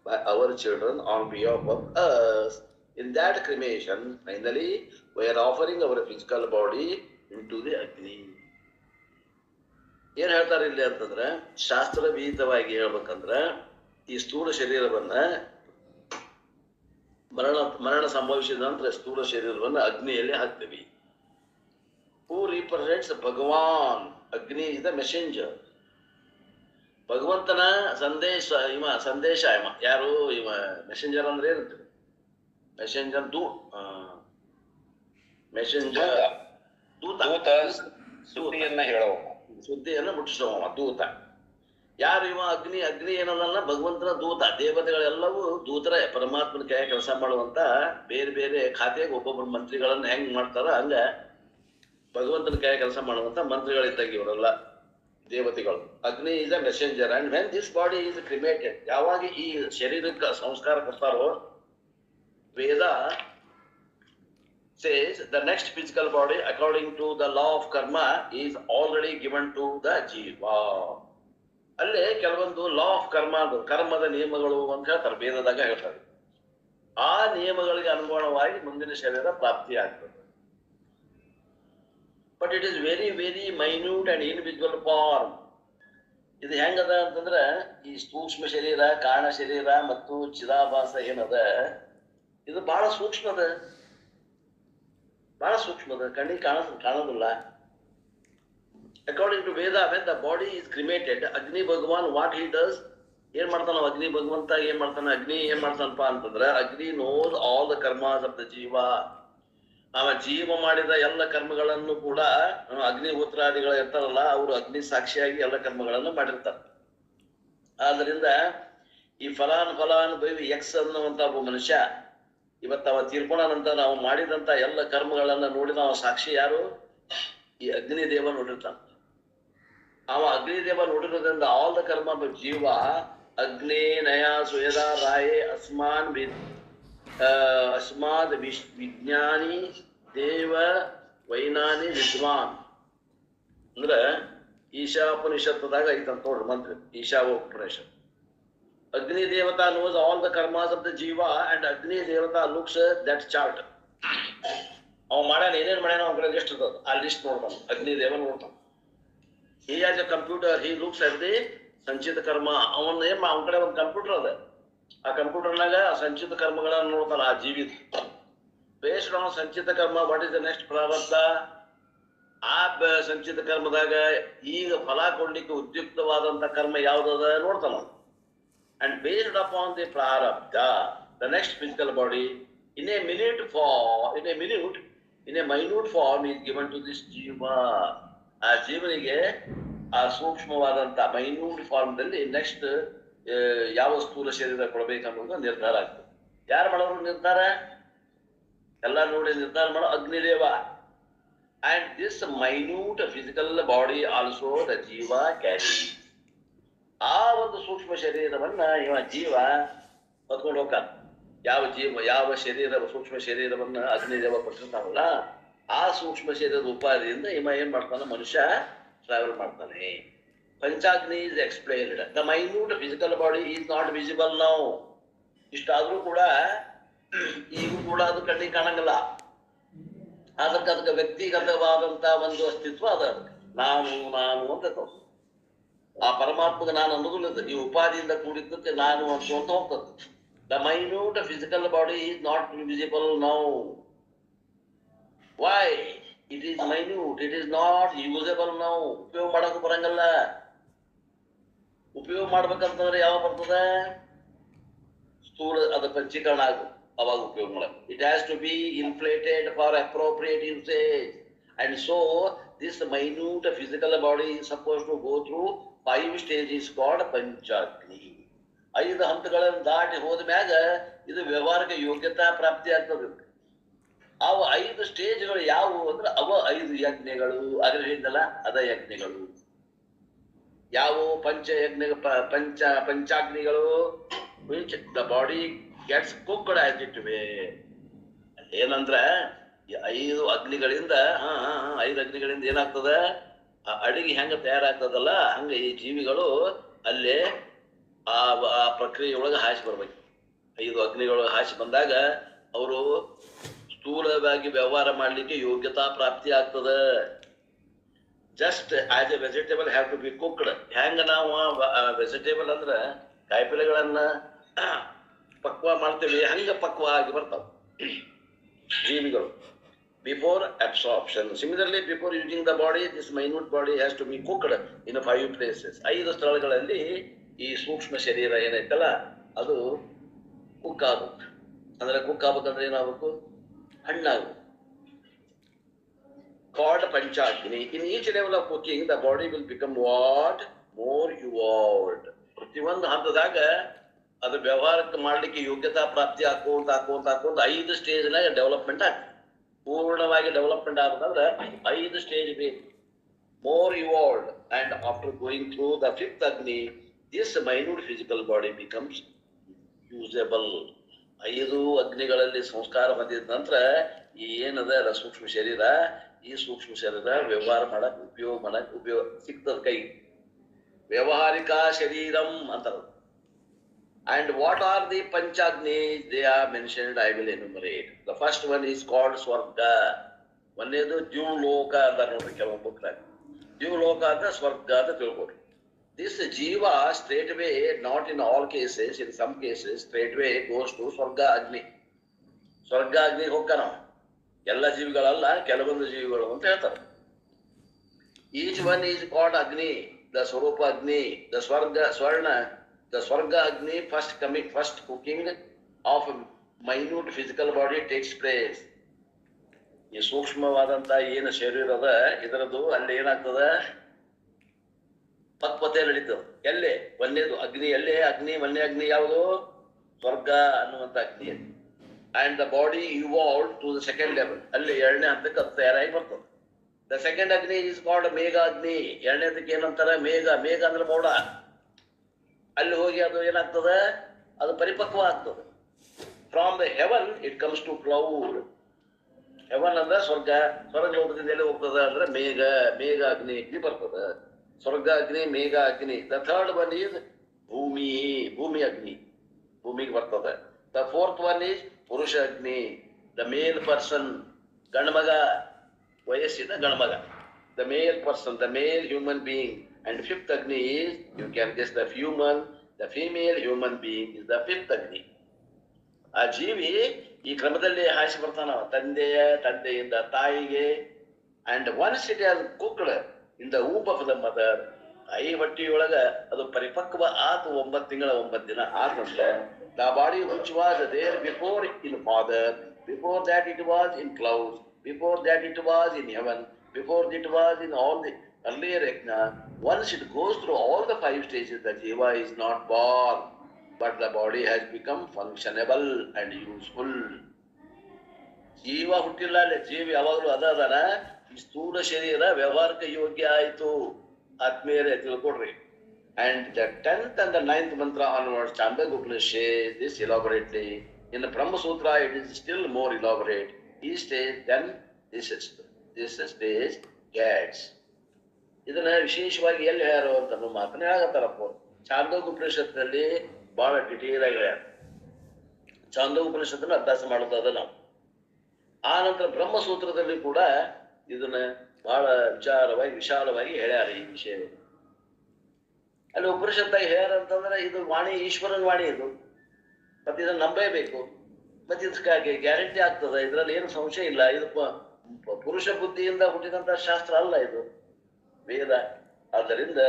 by our children on behalf of us. In that cremation, finally, we are offering our physical body into the Agni. ಏನ್ ಹೇಳ್ತಾರೆ ಇಲ್ಲಿ ಅಂತಂದ್ರೆ, ಶಾಸ್ತ್ರವೀತವಾಗಿ ಹೇಳ್ಬೇಕಂದ್ರ ಈ ಸ್ಥೂಲ ಶರೀರವನ್ನ ಮರಣ ಸಂಭವಿಸಿದ ನಂತರ ಸ್ಥೂಲ ಶರೀರವನ್ನ ಅಗ್ನಿಯಲ್ಲಿ ಹಾಕ್ತೀವಿ. who represents Bhagavan. Agni is the messenger. ಭಗವಂತನ ಸಂದೇಶ ಯಾರು ಮೆಸೆಂಜರ್ ಅಂದ್ರೆ ಏನಂತ ಮೆಸೆಂಜರ್ ದೂತ ಸುದ್ದಿಯನ್ನ ಹೇಳುವ ಸುದ್ದಿಯನ್ನು ಮುಟ್ಟಿಸುವ ದೂತ. ಯಾರು ಅಗ್ನಿ ಏನಲ್ಲ ಭಗವಂತನ ದೂತ. ದೇವತೆಗಳೆಲ್ಲವೂ ದೂತರೇ, ಪರಮಾತ್ಮನ ಕೈ ಕೆಲಸ ಮಾಡುವಂತ ಬೇರೆ ಬೇರೆ ಖಾತೆಗೆ ಒಬ್ಬೊಬ್ಬರು ಮಂತ್ರಿಗಳನ್ನ ಹೆಂಗ್ ಮಾಡ್ತಾರ ಹಂಗ ಭಗವಂತನ ಕೈ ಕೆಲಸ ಮಾಡುವಂತ ಮಂತ್ರಿಗಳಿದ್ದಾಗ ಇವರೆಲ್ಲ ದೇವತೆಗಳು. Agni is a messenger and when this body is cremated, ಯಾವಾಗ ಈ ಶರೀರಕ್ಕೆ ಸಂಸ್ಕಾರ ಕೊಡ್ತಾರೋ ವೇದ says the next physical body according to the law of karma is already given to the jiva. ಅಲ್ಲೇ ಕೆಲವೊಂದು ಲಾ ಆಫ್ ಕರ್ಮದ ನಿಯಮಗಳು ಅಂತ ಹೇಳ್ತಾರೆ, ವೇದದಾಗ ಹೇಳ್ತಾರೆ. ಆ ನಿಯಮಗಳಿಗೆ ಅನುಗುಣವಾಗಿ ಮುಂದಿನ ಶರೀರ ಪ್ರಾಪ್ತಿ ಆಗ್ತದೆ. But it is very very minute and invisible form. ಇದು ಹೆಂಗದ ಅಂತಂದ್ರೆ ಈ ಸೂಕ್ಷ್ಮ ಶರೀರ, ಕಾರಣ ಶರೀರ ಮತ್ತು ಚಿದಾಭಾಸ ಏನದ ಇದು ಬಹಳ ಸೂಕ್ಷ್ಮದ, ಕಣ್ಣಿಗೆ ಕಾಣೋದಿಲ್ಲ. According to Veda, when the body is cremated, Agni Bhagwan what he does, ಏನ್ ಮಾಡ್ತಾನ ಅಗ್ನಿ ಭಗವಂತ ಏನ್ ಮಾಡ್ತಾನ? ಅಗ್ನಿ ಏನ್ ಮಾಡ್ತಾನಪ್ಪ ಅಂತಂದ್ರೆ Agni knows all the karmas of the jiva. ಜೀವ ಮಾಡಿದ ಎಲ್ಲ ಕರ್ಮಗಳನ್ನು ಕೂಡ ಅಗ್ನಿ ಉತ್ತರಾದಿಗಳು ಇರ್ತಾರಲ್ಲ, ಅವರು ಅಗ್ನಿ ಸಾಕ್ಷಿಯಾಗಿ ಎಲ್ಲ ಕರ್ಮಗಳನ್ನು ಮಾಡಿರ್ತಾರೆ. ಆದ್ರಿಂದ ಈ ಫಲಾನ್ ಬೈವಿ ಎಕ್ಸ್ ಅನ್ನುವಂತ ಒಬ್ಬ ಮನುಷ್ಯ ಇವತ್ತು ಅವ ತೀರ್ಕೊಂಡಂತ ನಾವು ಮಾಡಿದಂತ ಎಲ್ಲ ಕರ್ಮಗಳನ್ನ ನೋಡಿ ನಾವು ಸಾಕ್ಷಿ ಯಾರು? ಈ ಅಗ್ನಿದೇವ ನೋಡಿರ್ತಾನ. ಅವ ಅಗ್ನಿದೇವ ನೋಡಿರೋದ್ರಿಂದ ಆಲ್ ದ ಕರ್ಮ ಜೀವ ಅಗ್ನಿ ನಯ ಸ್ವೇದ ರಾಯೇ ಅಸ್ಮಾದ್ ವಿಜ್ಞಾನಿ ದೇವ ವೈನಾನಿ ವಿದ್ವಾನ್ ಅಂದ್ರ ಈಶಾಪನಿಷತ್ತದಾಗ ಐತಂತ ನೋಡ್ರಿ ಮಂತ್ರ, ಈಶಾವೋಪನಿಷತ್. ಅಗ್ನಿ ದೇವತಾ knows all the karmas of the jiva and ಅಗ್ನಿ ದೇವತಾ looks that chart. ಅವ್ ಮಾಡ್ಯಾನ ಏನೇನ್ ಮಾಡ್ಯಾನ ಅವ್ನ ಕಡೆ ಲಿಸ್ಟ್ ಇರ್ತದ, ಆ ಲಿಸ್ಟ್ ನೋಡ್ತಾನ ಅಗ್ನಿ ದೇವ ನೋಡ್ತಾನ. he has a computer, he looks at the ಸಂಚಿತ ಕರ್ಮ. ಅವನ್ ಅವನ ಕಡೆ ಒಂದು ಕಂಪ್ಯೂಟರ್ ಅದ, ಆ ಕಂಪ್ಯೂಟರ್ನಾಗ ಸಂಚಿತ ಕರ್ಮಗಳನ್ನ ನೋಡ್ತಾನ ಆ ಜೀವಿ. ಬೇಸ್ಡ್ ಆನ್ ಸಂಚಿತ ಕರ್ಮ ವಾಟ್ ಇಸ್ ದ ನೆಕ್ಸ್ಟ್ ಪ್ರಾರಬ್ಧ, ಆ ಸಂಚಿತ ಕರ್ಮದಾಗ ಈಗ ಫಲ ಕೊಡ್ಲಿಕ್ಕೆ ಉದ್ಯುಕ್ತವಾದಂತ ಕರ್ಮ ಯಾವ್ದದ ನೋಡ್ತಾನ. And based upon the prarabdha, the next physical body in a minute form is given to this jiva. ಆ ಜೀವನಿಗೆ ಆ ಸೂಕ್ಷ್ಮವಾದಂತ ಮೈನ್ಯೂಟ್ ಫಾರ್ಮ್ ದಲ್ಲಿ ನೆಕ್ಸ್ಟ್ ಯಾವ ಸ್ಥೂಲ ಶರೀರ ಕೊಡಬೇಕನ್ನೋದು ನಿರ್ಧಾರ ಆಗ್ತದೆ. ಯಾರು ಮಾಡೋರು ನಿರ್ಧಾರ? ಎಲ್ಲ ನೋಡಿ ನಿರ್ಧಾರ ಮಾಡೋ ಅಗ್ನಿದೇವ. And this minute physical body also the jiva carry. ಆ ಒಂದು ಸೂಕ್ಷ್ಮ ಶರೀರವನ್ನ ಜೀವ ಹೊತ್ಕೊಂಡು ಹೋಗ್ತಾನ. ಯಾವ ಶರೀರ ಸೂಕ್ಷ್ಮ ಶರೀರವನ್ನ ಅಗ್ನಿದೇವ ಕೊಟ್ಟಿರ್ತಾನಲ್ಲ, ಆ ಸೂಕ್ಷ್ಮ ಶರೀರದ ಉಪಾದಿಯಿಂದ ಏನ್ ಮಾಡ್ತಾನ ಮನುಷ್ಯ ಟ್ರಾವೆಲ್ ಮಾಡ್ತಾನೆ. Panchagni is explained. The minute physical body is not visible now. ಇಷ್ಟಾದ್ರೂ ಕೂಡ ಈಗೂ ಕೂಡ ಅದು ಕಣ್ಣಿಗೆ ಕಾಣಂಗಿಲ್ಲ. ಅದಕ್ಕೆ ವ್ಯಕ್ತಿಗತವಾದಂತ ಒಂದು ಅಸ್ತಿತ್ವ ಅದ. ನಾನು ಅಂತ ಆ ಪರಮಾತ್ಮಗೆ ನಾನು ಅನ್ನೋದು ಈ ಉಪಾದಿಯಿಂದ ಕೂಡಿದ್ದಕ್ಕೆ ನಾನು ಅಂತ ಹೋಗ್ತದೆ. The minute physical body is not visible now. Why? It is minute, it is not usable now. ಉಪಯೋಗ ಮಾಡಕ್ಕೆ ಬರಂಗಲ್ಲ. ಉಪಯೋಗ ಮಾಡ್ಬೇಕಂತಂದ್ರೆ ಯಾವ ಬರ್ತದೆ? ಸ್ಥೂಲ ಅದ ಪಂಚೀಕರಣ ಆಗು, ಅವಾಗ ಉಪಯೋಗ ಮಾಡಬೇಕು. It has to be inflated for appropriate usage. And so this minute physical body is supposed to go through 5 stages called Panchagni. 5 ಹಂತಗಳನ್ನು ದಾಟಿ ಹೋದ ಮ್ಯಾಗ ಇದು ವ್ಯವಹಾರಕ್ಕೆ ಯೋಗ್ಯತಾ ಪ್ರಾಪ್ತಿ ಆಗ್ತದೆ. ಅವು 5 ಸ್ಟೇಜ್ಗಳು ಯಾವುವು ಅಂದ್ರೆ ಅವ 5 ಯಜ್ಞಗಳು. ಅದ್ರ ಹೇಳಿದಲ್ಲ ಅದ ಯಜ್ಞಗಳು ಯಾವುವು? ಪಂಚಾಗ್ನಿಗಳು. The body gets cooked as it way. ಏನಂದ್ರೆ 5 ಅಗ್ನಿಗಳಿಂದ 5 ಅಗ್ನಿಗಳಿಂದ ಏನಾಗ್ತದ? ಅಡಿಗೆ ಹೆಂಗ ತಯಾರಾಗ್ತದಲ್ಲ ಹಂಗ ಈ ಜೀವಿಗಳು ಅಲ್ಲೇ ಆ ಪ್ರಕ್ರಿಯೆಯೊಳಗೆ ಹಾಸಿ ಬರ್ಬೇಕು. 5 ಅಗ್ನಿಗಳು ಹಾಸಿ ಬಂದಾಗ ಅವರು ಸ್ಥೂಲವಾಗಿ ವ್ಯವಹಾರ ಮಾಡ್ಲಿಕ್ಕೆ ಯೋಗ್ಯತಾ ಪ್ರಾಪ್ತಿ ಆಗ್ತದ. Just as a vegetable have to be cooked. ಹೆಂಗ ನಾವು ವೆಜಿಟೇಬಲ್ ಅಂದ್ರ ಕಾಯಿಪಲ್ಯಗಳನ್ನ ಪಕ್ವ ಮಾಡ್ತೇವೆ, ಹಂಗ ಪಕ್ವ ಆಗಿ ಬರ್ತಾವ ಜೀವಿಗಳು. before absorption. Similarly, before using the body, this minute body has to be cooked in 5 places. 5 ಸ್ಥಳಗಳಲ್ಲಿ ಈ ಸೂಕ್ಷ್ಮ ಶರೀರ ಏನೈತಲ್ಲ ಅದು ಕುಕ್ ಆಗ್ಬೇಕು. ಅಂದ್ರೆ ಕುಕ್ ಆಗ್ಬೇಕಂದ್ರೆ ಏನಾಗಬೇಕು? ಹಣ್ಣಾಗಬೇಕು. Called Panchagni. In each level of cooking, the body will become what? More evolved. ಪ್ರತಿಯೊಂದು ಹಂತದಾಗ ಅದು ವ್ಯವಹಾರಕ್ಕೆ ಮಾಡ್ಲಿಕ್ಕೆ ಯೋಗ್ಯತಾ ಪ್ರಾಪ್ತಿ ಹಾಕೋಂತ 5 ಸ್ಟೇಜ್ನಾಗ ಡೆವಲಪ್ಮೆಂಟ್ ಆಗ್ತದೆ. ಪೂರ್ಣವಾಗಿ ಡೆವಲಪ್ಮೆಂಟ್ ಆಗ್ಬೇಕಂದ್ರೆ 5 ಸ್ಟೇಜ್ ಬೇಕು. More evolved, and after going through the 5th Agni, this minute physical body becomes usable. 5 ಅಗ್ನಿಗಳಲ್ಲಿ ಸಂಸ್ಕಾರ ಹೊಂದಿದ ನಂತರ ಈ ಏನದ ಸೂಕ್ಷ್ಮ ಶರೀರ, ಈ ಸೂಕ್ಷ್ಮ ಶರೀರ ವ್ಯವಹಾರ ಮಾಡಕ್ ಉಪಯೋಗ ಸಿಗ್ತದ ಕೈ. ವ್ಯವಹಾರಿಕ ಶರೀರಂ ಅಂತಾರ. And what are the Panchagnis? They are mentioned. I will enumerate. The first one is called Swarga. ಒಂದೇದು ದ್ಯುಲೋಕ ಅಂತ ನೋಡ್ರಿ ಕೆಲವೊಂದು ಬುಕ್ನಾಗ. ದ್ಯುಲೋಕ ಅಂತ ಸ್ವರ್ಗ ಅಂತ ತಿಳ್ಕೊಡ್ರಿ. This jiva straight away, not in all cases, in some cases, straight away goes to Swarga Agni. ಸ್ವರ್ಗ ಅಗ್ನಿ ಹೋಗ್ತಾನ. ಎಲ್ಲ ಜೀವಿಗಳಲ್ಲ, ಕೆಲವೊಂದು ಜೀವಿಗಳು ಅಂತ ಹೇಳ್ತಾರೆ. Each one is called Agni, the Swarupa Agni, the Swarna, the Swarga Agni, first cooking of minute physical body takes place. ಈ ಸೂಕ್ಷ್ಮವಾದಂತ ಏನು ಶರೀರ ಅದ ಇದರದ್ದು ಅಲ್ಲಿ ಏನಾಗ್ತದ? ಪಕ್ವತೆ ನಡೀತದೆ. ಎಲ್ಲೇ ಒಂದೇದು ಅಗ್ನಿ, ಎಲ್ಲೇ ಅಗ್ನಿ, ಒಂದೇ ಅಗ್ನಿ ಯಾವುದು? ಸ್ವರ್ಗ ಅನ್ನುವಂತ ಅಗ್ನಿ. And the body evolved to the second level. ಅಲ್ಲಿ 2ನೇ ಹಂತಕ್ಕೆ ಅದು ತಯಾರಾಗಿ ಬರ್ತದೆ. The second Agni is called Megha Agni. 2ನೇದಕ್ಕೆ ಏನಂತಾರೆ? ಮೇಘ. ಮೇಘ ಅಂದ್ರೆ ಮೋಡ. ಅಲ್ಲಿ ಹೋಗಿ ಅದು ಏನಾಗ್ತದೆ? ಅದು ಪರಿಪಕ್ವ ಆಗ್ತದೆ. From the heaven it comes to cloud. Heaven ಅಂದ್ರೆ ಸ್ವರ್ಗ. ಸ್ವರ್ಗ ಲೋಕದಿಂದ ಎಲ್ಲಿ ಹೋಗ್ತದೆ ಅಂದ್ರೆ ಮೇಘ ಅಗ್ನಿ ಬರ್ತದೆ. ಸ್ವರ್ಗ ಅಗ್ನಿ, ಮೇಘ ಅಗ್ನಿ. ದ ಥರ್ಡ್ ಒನ್ ಈಸ್ ಭೂಮಿ ಅಗ್ನಿ, ಭೂಮಿಗೆ ಬರ್ತದೆ. ದ ಫೋರ್ತ್ ಒನ್ ಈಸ್ ಪುರುಷ ಅಗ್ನಿ, ದ ಮೇಲ್ ಪರ್ಸನ್, ಗಂಡ್ಮಗ, ವಯಸ್ಸಿನ ಗಂಡ್ಮಗ, the male person, the male human being. And fifth Agni is, you can guess, the female human being is the fifth Agni. ಆ ಜೀವಿ ಈ ಕ್ರಮದಲ್ಲಿ ಹಾಸಿ ಬರ್ತಾನ, ತಂದೆಯಿಂದ ತಾಯಿಗೆ. And once it has cooked in the womb of the mother, ತಾಯಿ ಹೊಟ್ಟಿಯೊಳಗ ಅದು ಪರಿಪಕ್ವ ಆತ 9 ತಿಂಗಳ 9 ದಿನ ಆದ ನಂತರ the body which was there before in father, before that it was in clouds, before that it was in heaven, before it was in all the earlier yajna, once it goes through all the 5 stages, the jiva is not born, but the body has become functionable and useful. ಜೀವ ಹುಟ್ಟಿಲ್ಲ, ಜೀವಿ ಯಾವಾಗಲೂ ಅದಾನ. ಈ ಸ್ಥೂಲ ಶರೀರ ವ್ಯವಹಾರಕ್ಕೆ ಯೋಗ್ಯ ಆಯಿತು. ಆತ್ಮೀಯರೇ ತಿಳ್ಕೊಡ್ರಿ. And the 10th and the 9th mantra onwards, Chandogya Upanishad this elaborately. In the Brahma Sutra, it is still more elaborate. Each stage, then this stage gets. ಇದನ್ನ ವಿಶೇಷವಾಗಿ ಎಲ್ಲಿ ಹೇಳ್ಯಾರೋ ಅಂತ ಮಾತನ್ನ ಹೇಳಕತ್ತಾರಪ್ಪ. ಚಾಂದೋಗ್ಯ ಉಪನಿಷತ್ನಲ್ಲಿ ಬಹಳ ಡಿಟೇಲ್ ಆಗಿ ಹೇಳ್ಯಾರ. ಚಾಂದೋಗ್ಯ ಉಪನಿಷತ್ತನ್ನ ಅಭ್ಯಾಸ ಮಾಡೋದಾದ ನಾವು. ಆ ನಂತರ ಬ್ರಹ್ಮಸೂತ್ರದಲ್ಲಿ ಕೂಡ ಇದನ್ನ ಬಹಳ ವಿಶಾಲವಾಗಿ ಹೇಳ್ಯಾರ ಈ ವಿಷಯ. ಅಲ್ಲಿ ಉಪನಿಷತ್ತಾಗಿ ಹೇಳ್ಯಾರ ಅಂತಂದ್ರೆ ಇದು ವಾಣಿ, ಈಶ್ವರನ ವಾಣಿ ಇದು. ಮತ್ತೆ ಇದನ್ನ ನಂಬೇಬೇಕು. ಮತ್ತೆ ಇದಕ್ಕಾಗಿ ಗ್ಯಾರಂಟಿ ಆಗ್ತದೆ, ಇದ್ರಲ್ಲಿ ಏನು ಸಂಶಯ ಇಲ್ಲ. ಇದು ಪುರುಷ ಬುದ್ಧಿಯಿಂದ ಹುಟ್ಟಿದಂತ ಶಾಸ್ತ್ರ ಅಲ್ಲ, ಇದು ವೇದ. ಆದ್ದರಿಂದ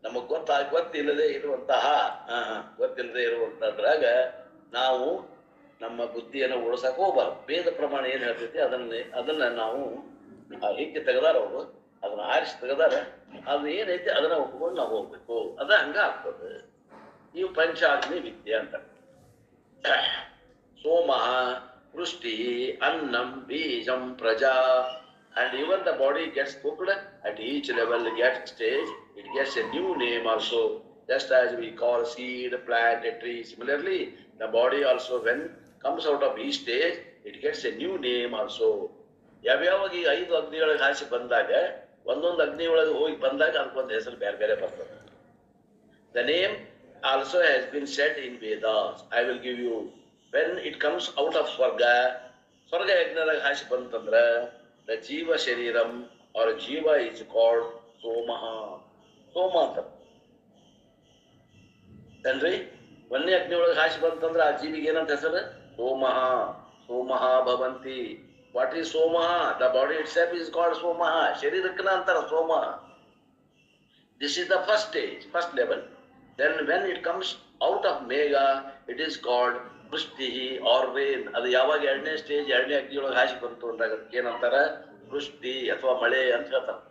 ನಮಗ್ ಗೊತ್ತಿಲ್ಲದೆ ಇರುವಂತದ್ರಾಗ ನಾವು ನಮ್ಮ ಬುದ್ಧಿಯನ್ನು ಉಳಿಸಕ್ ಹೋಗ್ಬಾರ್ದು. ವೇದ ಪ್ರಮಾಣ ಏನ್ ಹೇಳ್ತೈತಿ ಅದನ್ನ ನಾವು ಹಿಕ್ಕಿ ತೆಗದಾರ ಅವರು, ಅದನ್ನ ಆರಿಸಿ ತೆಗದಾರ, ಅದನ್ನ ಏನೈತಿ ಅದನ್ನ ಒಪ್ಕೊಂಡು ನಾವು ಹೋಗ್ಬೇಕು. ಅದ ಹಂಗ ಆಗ್ತದೆ. ಇವು ಪಂಚಾಗ್ನಿ ವಿದ್ಯೆ ಅಂತ. ಸೋಮಃ, ವೃಷ್ಟಿ, ಅನ್ನಂ, ಬೀಜಂ, ಪ್ರಜಾ. And even the body gets cooked at each level, it gets a new name also. Just as we call seed, plant, a tree. Similarly, the body also, when comes out of each stage, it gets a new name also. ಯಾವ್ಯಾವಾಗ ಈ 5 ಅಗ್ನಿಯೊಳಗೆ ಹಾಸಿ ಬಂದಾಗ, ಒಂದೊಂದು ಅಗ್ನಿ ಒಳಗೆ ಹೋಗಿ ಬಂದಾಗ ಅದಕ್ಕೊಂದು ಹೆಸರು ಬೇರೆ ಬೇರೆ ಬರ್ತದೆ. The name also has been said in Vedas. I will give you. When it comes out of Swarga, ಸ್ವರ್ಗ ಯಜ್ಞದಾಗ ಹಾಸಿ ಬಂತಂದ್ರ the jiva shariram or jiva is called somaha. ಸೋಮ ಅಂತ ಅಲ್ರಿ. ಒಂದೇ ಅಗ್ನಿ ಒಳಗೆ ಹಾಸಿ ಬಂತಂದ್ರ ಆ ಜೀವಿಗೆ ಏನಂತ ಹೆಸರು? ಸೋಮಃ ಭವಂತಿ. What is Somaha? The body itself is called Somaha. Sharirakana antara Somaha. This is the first stage, first level. Then when it comes out of Megha, it is called Vrishtihi or rain. ಅದು ಯಾವಾಗ ಎರಡನೇ stage ಎರಡನೇ ಅಗ್ನಿಯೊಳಗೆ ಹಾಸಿ ಬಂತು ಅಂದಾಗ ಅದಕ್ಕೆ ಏನಂತಾರ ವೃಷ್ಟಿ ಅಥವಾ ಮಳೆ ಅಂತ ಹೇಳ್ತಾರೆ.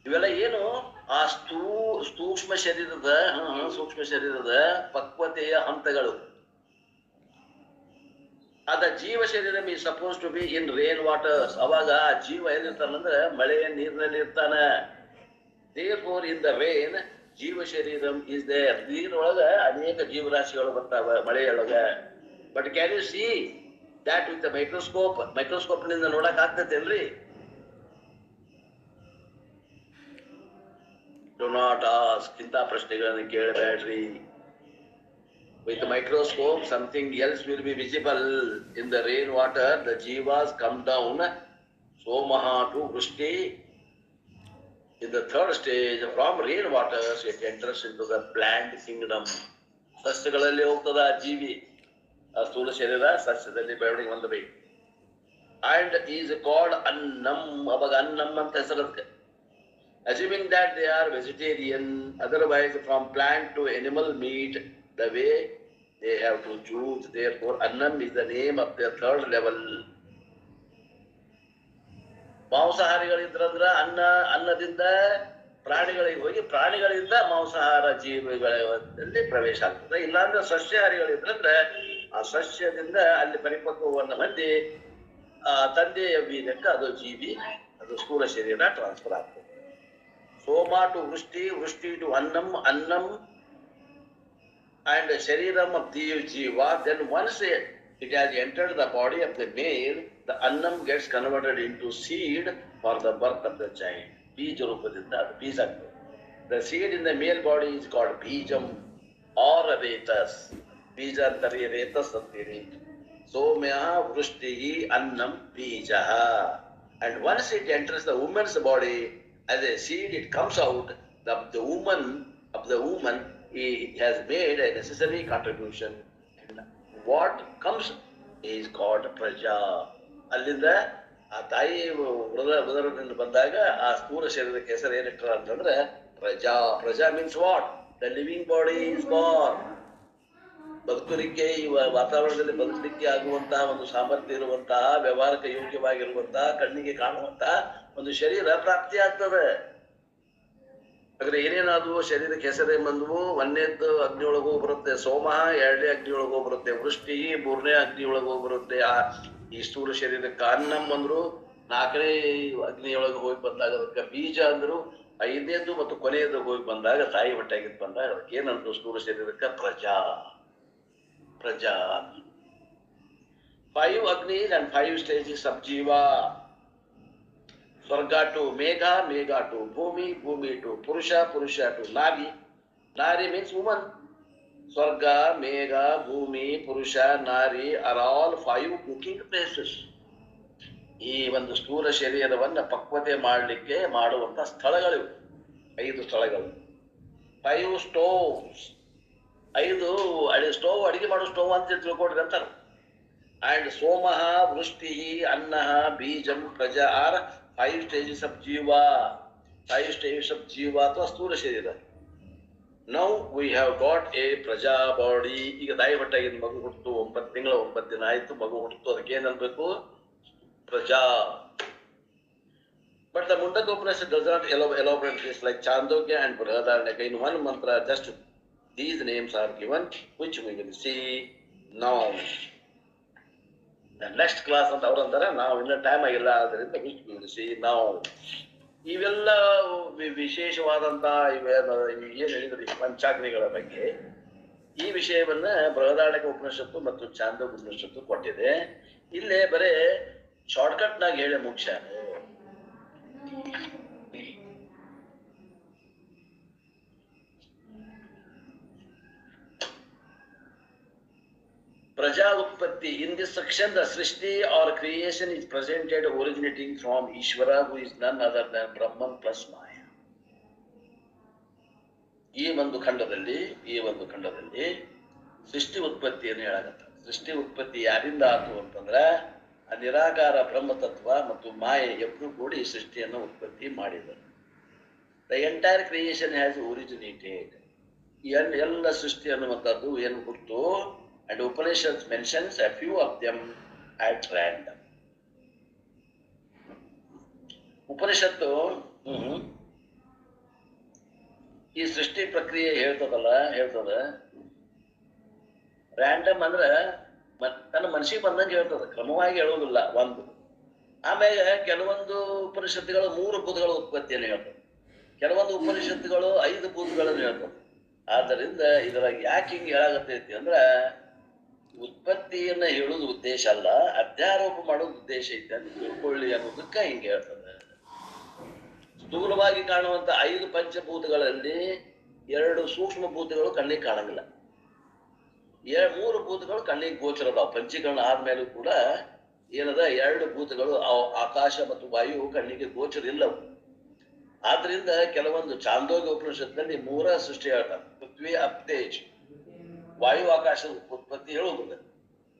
ಇವೆಲ್ಲ ಏನು ಆ ಸೂಕ್ಷ್ಮ ಶರೀರದ ಪಕ್ವತೆಯ ಹಂತಗಳು. ಅದ ಜೀವ ಶರೀರ ಈ suppose to be in rain waters. ಅವಾಗ ಆ ಜೀವ ಎಲ್ಲಿರ್ತಾನಂದ್ರೆ ಮಳೆಯ ನೀರಿನಲ್ಲಿ ಇರ್ತಾನ. Therefore in the rain ಜೀವ ಶರೀರಂ is there. ನೀರೊಳಗ ಅನೇಕ ಜೀವರಾಶಿಗಳು ಬರ್ತಾವ ಮಳೆಯೊಳಗ. But can you see that with the microscope ನಿಂದ ನೋಡಕ್ ಆಗ್ತೈತೇನ್ರಿ? Do not ask. ಇಂಥ ಪ್ರಶ್ನೆಗಳನ್ನು ಕೇಳಬೇಡ್ರಿ. With the microscope, something else will be visible. In the rainwater, the jivas come down, Somaha to Vrishti. In the third stage, from rainwaters, it enters into the plant kingdom. ಸಸ್ಯಗಳಲ್ಲಿ ಹೋಗ್ತದ ಜೀವಿ, ಆ ಸ್ಥೂಲ ಶರೀರ ಸಸ್ಯದಲ್ಲಿ ಬೆಳವಣಿಗೆ ಹೊಂದಬೇಕು. And is called Annam. ಅವಾಗ ಅನ್ನಂ ಅಂತ ಹೆಸರಕ್ಕೆ. Assuming that they are vegetarian, otherwise from plant to animal meat, the way they have to choose. Therefore, Annam is the name of their third level. ಮಾಂಸಾಹಾರಿಗಳಿದ್ರಂದ್ರ ಅನ್ನದಿಂದ ಪ್ರಾಣಿಗಳಿಗೆ ಹೋಗಿ ಪ್ರಾಣಿಗಳಿಂದ ಮಾಂಸಾಹಾರ ಜೀವಿಗಳಲ್ಲಿ ಪ್ರವೇಶ ಆಗ್ತದೆ. ಇಲ್ಲಾಂದ್ರೆ ಸಸ್ಯಾಹಾರಿಗಳಿದ್ರಂದ್ರೆ ಆ ಸಸ್ಯದಿಂದ ಅಲ್ಲಿ ಪರಿಪಕ್ವವನ್ನು ಹೊಂದಿ ತಂದೆಯ ವೀರ್ಯಕ್ಕೆ ಅದು ಜೀವಿ, ಅದು ಸ್ಥೂಲ ಶರೀರ ಟ್ರಾನ್ಸ್ಫರ್ ಆಗ್ತದೆ. Soma to Vrishti to Annam and Shariram of the Jiva. Then once it has entered the body of the male, the Annam gets converted into seed for the birth of the child. Bija Rupadinda, Bija. The seed in the male body is called Bijam or Retas. Bija Tari Retas Satiri. Somya Vrishti Annam Bijaha. And once it enters the woman's body, as a seed, it comes out. The woman, it has made a necessary contribution. And what comes is called Praja. ಅಲ್ಲಿಂದ ಆ ತಾಯಿ ಉದರದಿಂದ ಬಂದಾಗ ಆ ಸ್ಥೂಲ ಶರೀರಕ್ಕೆ ಹೆಸರು ಏನಿಟ್ಟಾರ ಅಂತಂದ್ರೆ ಪ್ರಜಾ. ಪ್ರಜಾ means what? The living body is born. ಬದುಕಲಿಕ್ಕೆ ಈ ವಾತಾವರಣದಲ್ಲಿ ಬದುಕಲಿಕ್ಕೆ ಆಗುವಂತಹ ಒಂದು ಸಾಮರ್ಥ್ಯ ಇರುವಂತಹ, ವ್ಯವಹಾರಕ್ಕೆ ಯೋಗ್ಯವಾಗಿರುವಂತಹ, ಕಣ್ಣಿಗೆ ಕಾಣುವಂತಹ ಒಂದು ಶರೀರ ಪ್ರಾಪ್ತಿ ಆಗ್ತದೆ. ಹಾಗಾದ್ರೆ ಏನೇನಾದವು ಶರೀರಕ್ಕೆ ಹೆಸರೇ ಬಂದವು? ಒಂದನೇದ್ದು ಅಗ್ನಿಯೊಳಗೂ ಬರುತ್ತೆ ಸೋಮಃ, ಎರಡನೇ ಅಗ್ನಿಯೊಳಗೂ ಬರುತ್ತೆ ವೃಷ್ಟಿ, ಮೂರನೇ ಅಗ್ನಿಯೊಳಗೂ ಬರುತ್ತೆ ಈ ಸ್ಥೂಲ ಶರೀರಕ್ಕೆ ಅನ್ನಂ ಅಂದ್ರು, ನಾಲ್ಕನೇ ಅಗ್ನಿಯೊಳಗೆ ಹೋಗಿ ಬಂದಾಗ ಅದಕ್ಕೆ ಬೀಜ ಅಂದ್ರು, ಐದನೇದ್ದು ಮತ್ತು ಕೊನೆಯದ್ದು ಹೋಗಿ ಬಂದಾಗ ತಾಯಿ ಹೊಟ್ಟೆಗಿದ್ದು ಬಂದಾಗ ಅದಕ್ಕೆ ಏನಂದ್ರು ಸ್ಥೂಲ ಶರೀರಕ್ಕೆ ಪ್ರಜಾ. ಪ್ರಜಾ. 5 agnis and 5 stages of jiva. Swarga to Megha, Megha to Bhumi, Bhumi to Purusha, Purusha to Nari. Nari means woman. Swarga, Megha, Bhumi, Purusha, Nari are all 5 cooking places. ಈ ಒಂದು ಸ್ಥೂಲ ಶರೀರವನ್ನ ಪಕ್ವತೆ ಮಾಡಲಿಕ್ಕೆ ಮಾಡುವಂತ ಸ್ಥಳಗಳಿವು 5 ಸ್ಥಳಗಳು. 5 stoves. 5 ಸ್ಟೋವ್, ಅಡಿಗೆ ಮಾಡೋ stove ಅಂತ ತಿಳ್ಕೊಡ್ರಿ ಅಂತಾರೆ. ಅಂಡ್ ಸೋಮಃ, ವೃಷ್ಟಿ, ಅನ್ನಃ, ಬೀಜಂ, ಪ್ರಜಾ R 5 stages of jiva. 5 stages of jiva ಅಥವಾ ಸ್ಥೂಲ ಶರೀರ. Now we have got a ಪ್ರಜಾ ಬಾಡಿ. ಈಗ ತಾಯಿ ಹೊಟ್ಟೆಗಿಂದ ಮಗು ಹುಟ್ಟು 9 ತಿಂಗಳು 9 ದಿನ ಆಯ್ತು, ಮಗು ಹುಟ್ಟು, ಅದಕ್ಕೆ ಏನನ್ಬೇಕು? ಪ್ರಜಾ. But the Mundaka Upanishad does not elaborate this like Chandogya and Brihadaranyaka. In one mantra, just these names are given, which we will see now. The next class ಅಂತ ಅವ್ರು ಅಂತಾರೆ, ನಾವು ಇನ್ನ ಟೈಮ್ ಆಗಿಲ್ಲ, ಆದ್ದರಿಂದ which we will see now. ಇವೆಲ್ಲ ವಿಶೇಷವಾದಂತ ಏನ್ ಹೇಳಿದ್ರಿ ಪಂಚಾಗ್ನಿಗಳ ಬಗ್ಗೆ, ಈ ವಿಷಯವನ್ನ ಬೃಹದಾರಣ್ಯಕ ಉಪನಿಷತ್ತು ಮತ್ತು ಚಾಂದೋಗ್ಯ ಉಪನಿಷತ್ತು ಕೊಟ್ಟಿದೆ. ಇಲ್ಲೇ ಬರೇ ಶಾರ್ಟ್ಕಟ್ ನಾಗ ಹೇಳಿ ಮುಖ್ಯ. Praja Utpatti. In this section, the Srishti or creation is presented originating from Ishvara, who is none other than Brahman plus Maya. ಈ ಒಂದು ಖಂಡದಲ್ಲಿ ಸೃಷ್ಟಿ ಉತ್ಪತ್ತಿಯನ್ನು ಹೇಳಕತ್ತ. ಸೃಷ್ಟಿ ಉತ್ಪತ್ತಿ ಯಾರಿಂದ ಆತು ಅಂತಂದ್ರ ಆ ನಿರಾಕಾರ ಬ್ರಹ್ಮತತ್ವ ಮತ್ತು ಮಾಯೆ ಎಬ್ಬರು ಕೂಡಿ ಸೃಷ್ಟಿಯನ್ನು ಉತ್ಪತ್ತಿ ಮಾಡಿದರು. The entire creation has originated. ಎಲ್ಲ ಸೃಷ್ಟಿ ಅನ್ನುವಂಥದ್ದು ಏನು ಗೊತ್ತು. And Upanishad mentions a few of them at random. ಉಪನಿಷತ್ತು ಈ ಸೃಷ್ಟಿ ಪ್ರಕ್ರಿಯೆ ಹೇಳ್ತದ ರ್ಯಾಂಡಮ್ ಅಂದ್ರ ತನ್ನ ಮನಸ್ಸಿಗೆ ಬಂದಂಗೆ ಹೇಳ್ತದ, ಕ್ರಮವಾಗಿ ಹೇಳೋದಿಲ್ಲ ಒಂದು. ಆಮೇಲೆ ಕೆಲವೊಂದು ಉಪನಿಷತ್ತುಗಳು 3 ಭೂತಗಳ ಉತ್ಪತ್ತಿಯನ್ನು ಹೇಳ್ತದೆ, ಕೆಲವೊಂದು ಉಪನಿಷತ್ತುಗಳು 5 ಭೂತಗಳನ್ನು ಹೇಳ್ತದೆ. ಆದ್ದರಿಂದ ಇದ್ರಾಗ ಯಾಕೆ ಹಿಂಗೆ ಹೇಳಾಗತ್ತೈತಿ ಅಂದ್ರ ಉತ್ಪತ್ತಿಯನ್ನ ಹೇಳುವುದು ಉದ್ದೇಶ ಅಲ್ಲ, ಅಧ್ಯಾರೋಪ ಮಾಡೋದು ಉದ್ದೇಶ ಐತೆ ಅಂತ ತಿಳ್ಕೊಳ್ಳಿ ಅನ್ನೋದಕ್ಕೆ ಹಿಂಗೆ ಹೇಳ್ತದೆ. ಸ್ಥೂಲವಾಗಿ ಕಾಣುವಂತ 5 ಪಂಚಭೂತಗಳಲ್ಲಿ 2 ಸೂಕ್ಷ್ಮ ಭೂತಗಳು ಕಣ್ಣಿಗೆ ಕಾಣಂಗಿಲ್ಲ, 3 ಭೂತಗಳು ಕಣ್ಣಿಗೆ ಗೋಚರದಾವ. ಪಂಚೀಕರಣ ಆದ್ಮೇಲೂ ಕೂಡ ಏನದ 2 ಭೂತಗಳು ಆಕಾಶ ಮತ್ತು ವಾಯು ಕಣ್ಣಿಗೆ ಗೋಚರ ಇಲ್ಲವು. ಆದ್ರಿಂದ ಕೆಲವೊಂದು ಚಾಂದೋಗ್ಯ ಉಪನಿಷತ್ನಲ್ಲಿ 3 ಸೃಷ್ಟಿ ಹೇಳ್ತಾರೆ. ಪೃಥ್ವಿ ಅಪ್ತೇಜ್ ವಾಯು ಆಕಾಶದ ಉತ್ಪತ್ತಿ ಹೇಳುವುದಿಲ್ಲ.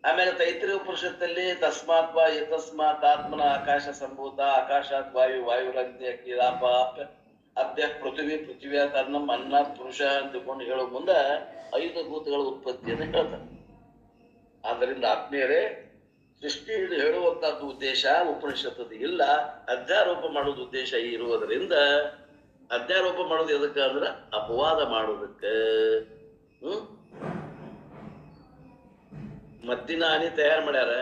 ಆಮೇಲೆ ತೈತ್ರಿ ಉಪನಿಷತ್ತಲ್ಲಿ ತಸ್ಮಾತ್ ಯತಸ್ಮಾತ್ ಆತ್ಮನ ಆಕಾಶ ಸಂಭೂತ ಆಕಾಶಾತ್ ವಾಯು ವಾಯುರಗ್ನಿ ಅಗ್ನಿರಾಪ ಅದ್ಯ ಪೃಥ್ವಿ ಪೃಥ್ವಿಯಾತ್ ಅನ್ನಂ ಅನ್ನಾತ್ ಪುರುಷ ಅಂತಕೊಂಡು ಹೇಳೋ ಮುಂದೆ 5 ಭೂತಗಳ ಉತ್ಪತ್ತಿಯನ್ನು ಹೇಳ್ತಾರೆ. ಆದ್ದರಿಂದ ಆತ್ಮೀಯರೇ, ಸೃಷ್ಟಿ ಹೇಳುವಂತಹದ್ದು ಉದ್ದೇಶ ಉಪನಿಷತ್ತದ ಇಲ್ಲ, ಅಧ್ಯಾರೋಪ ಮಾಡೋದು ಉದ್ದೇಶ ಇರುವುದರಿಂದ ಅಧ್ಯಾರೋಪ ಮಾಡೋದು ಎದಕ್ಕೆ ಅಂದ್ರೆ ಅಪವಾದ ಮಾಡೋದಕ್ಕೆ. ಮದ್ದಿನ ಹಾನಿ ತಯಾರು ಮಾಡ್ಯಾರ.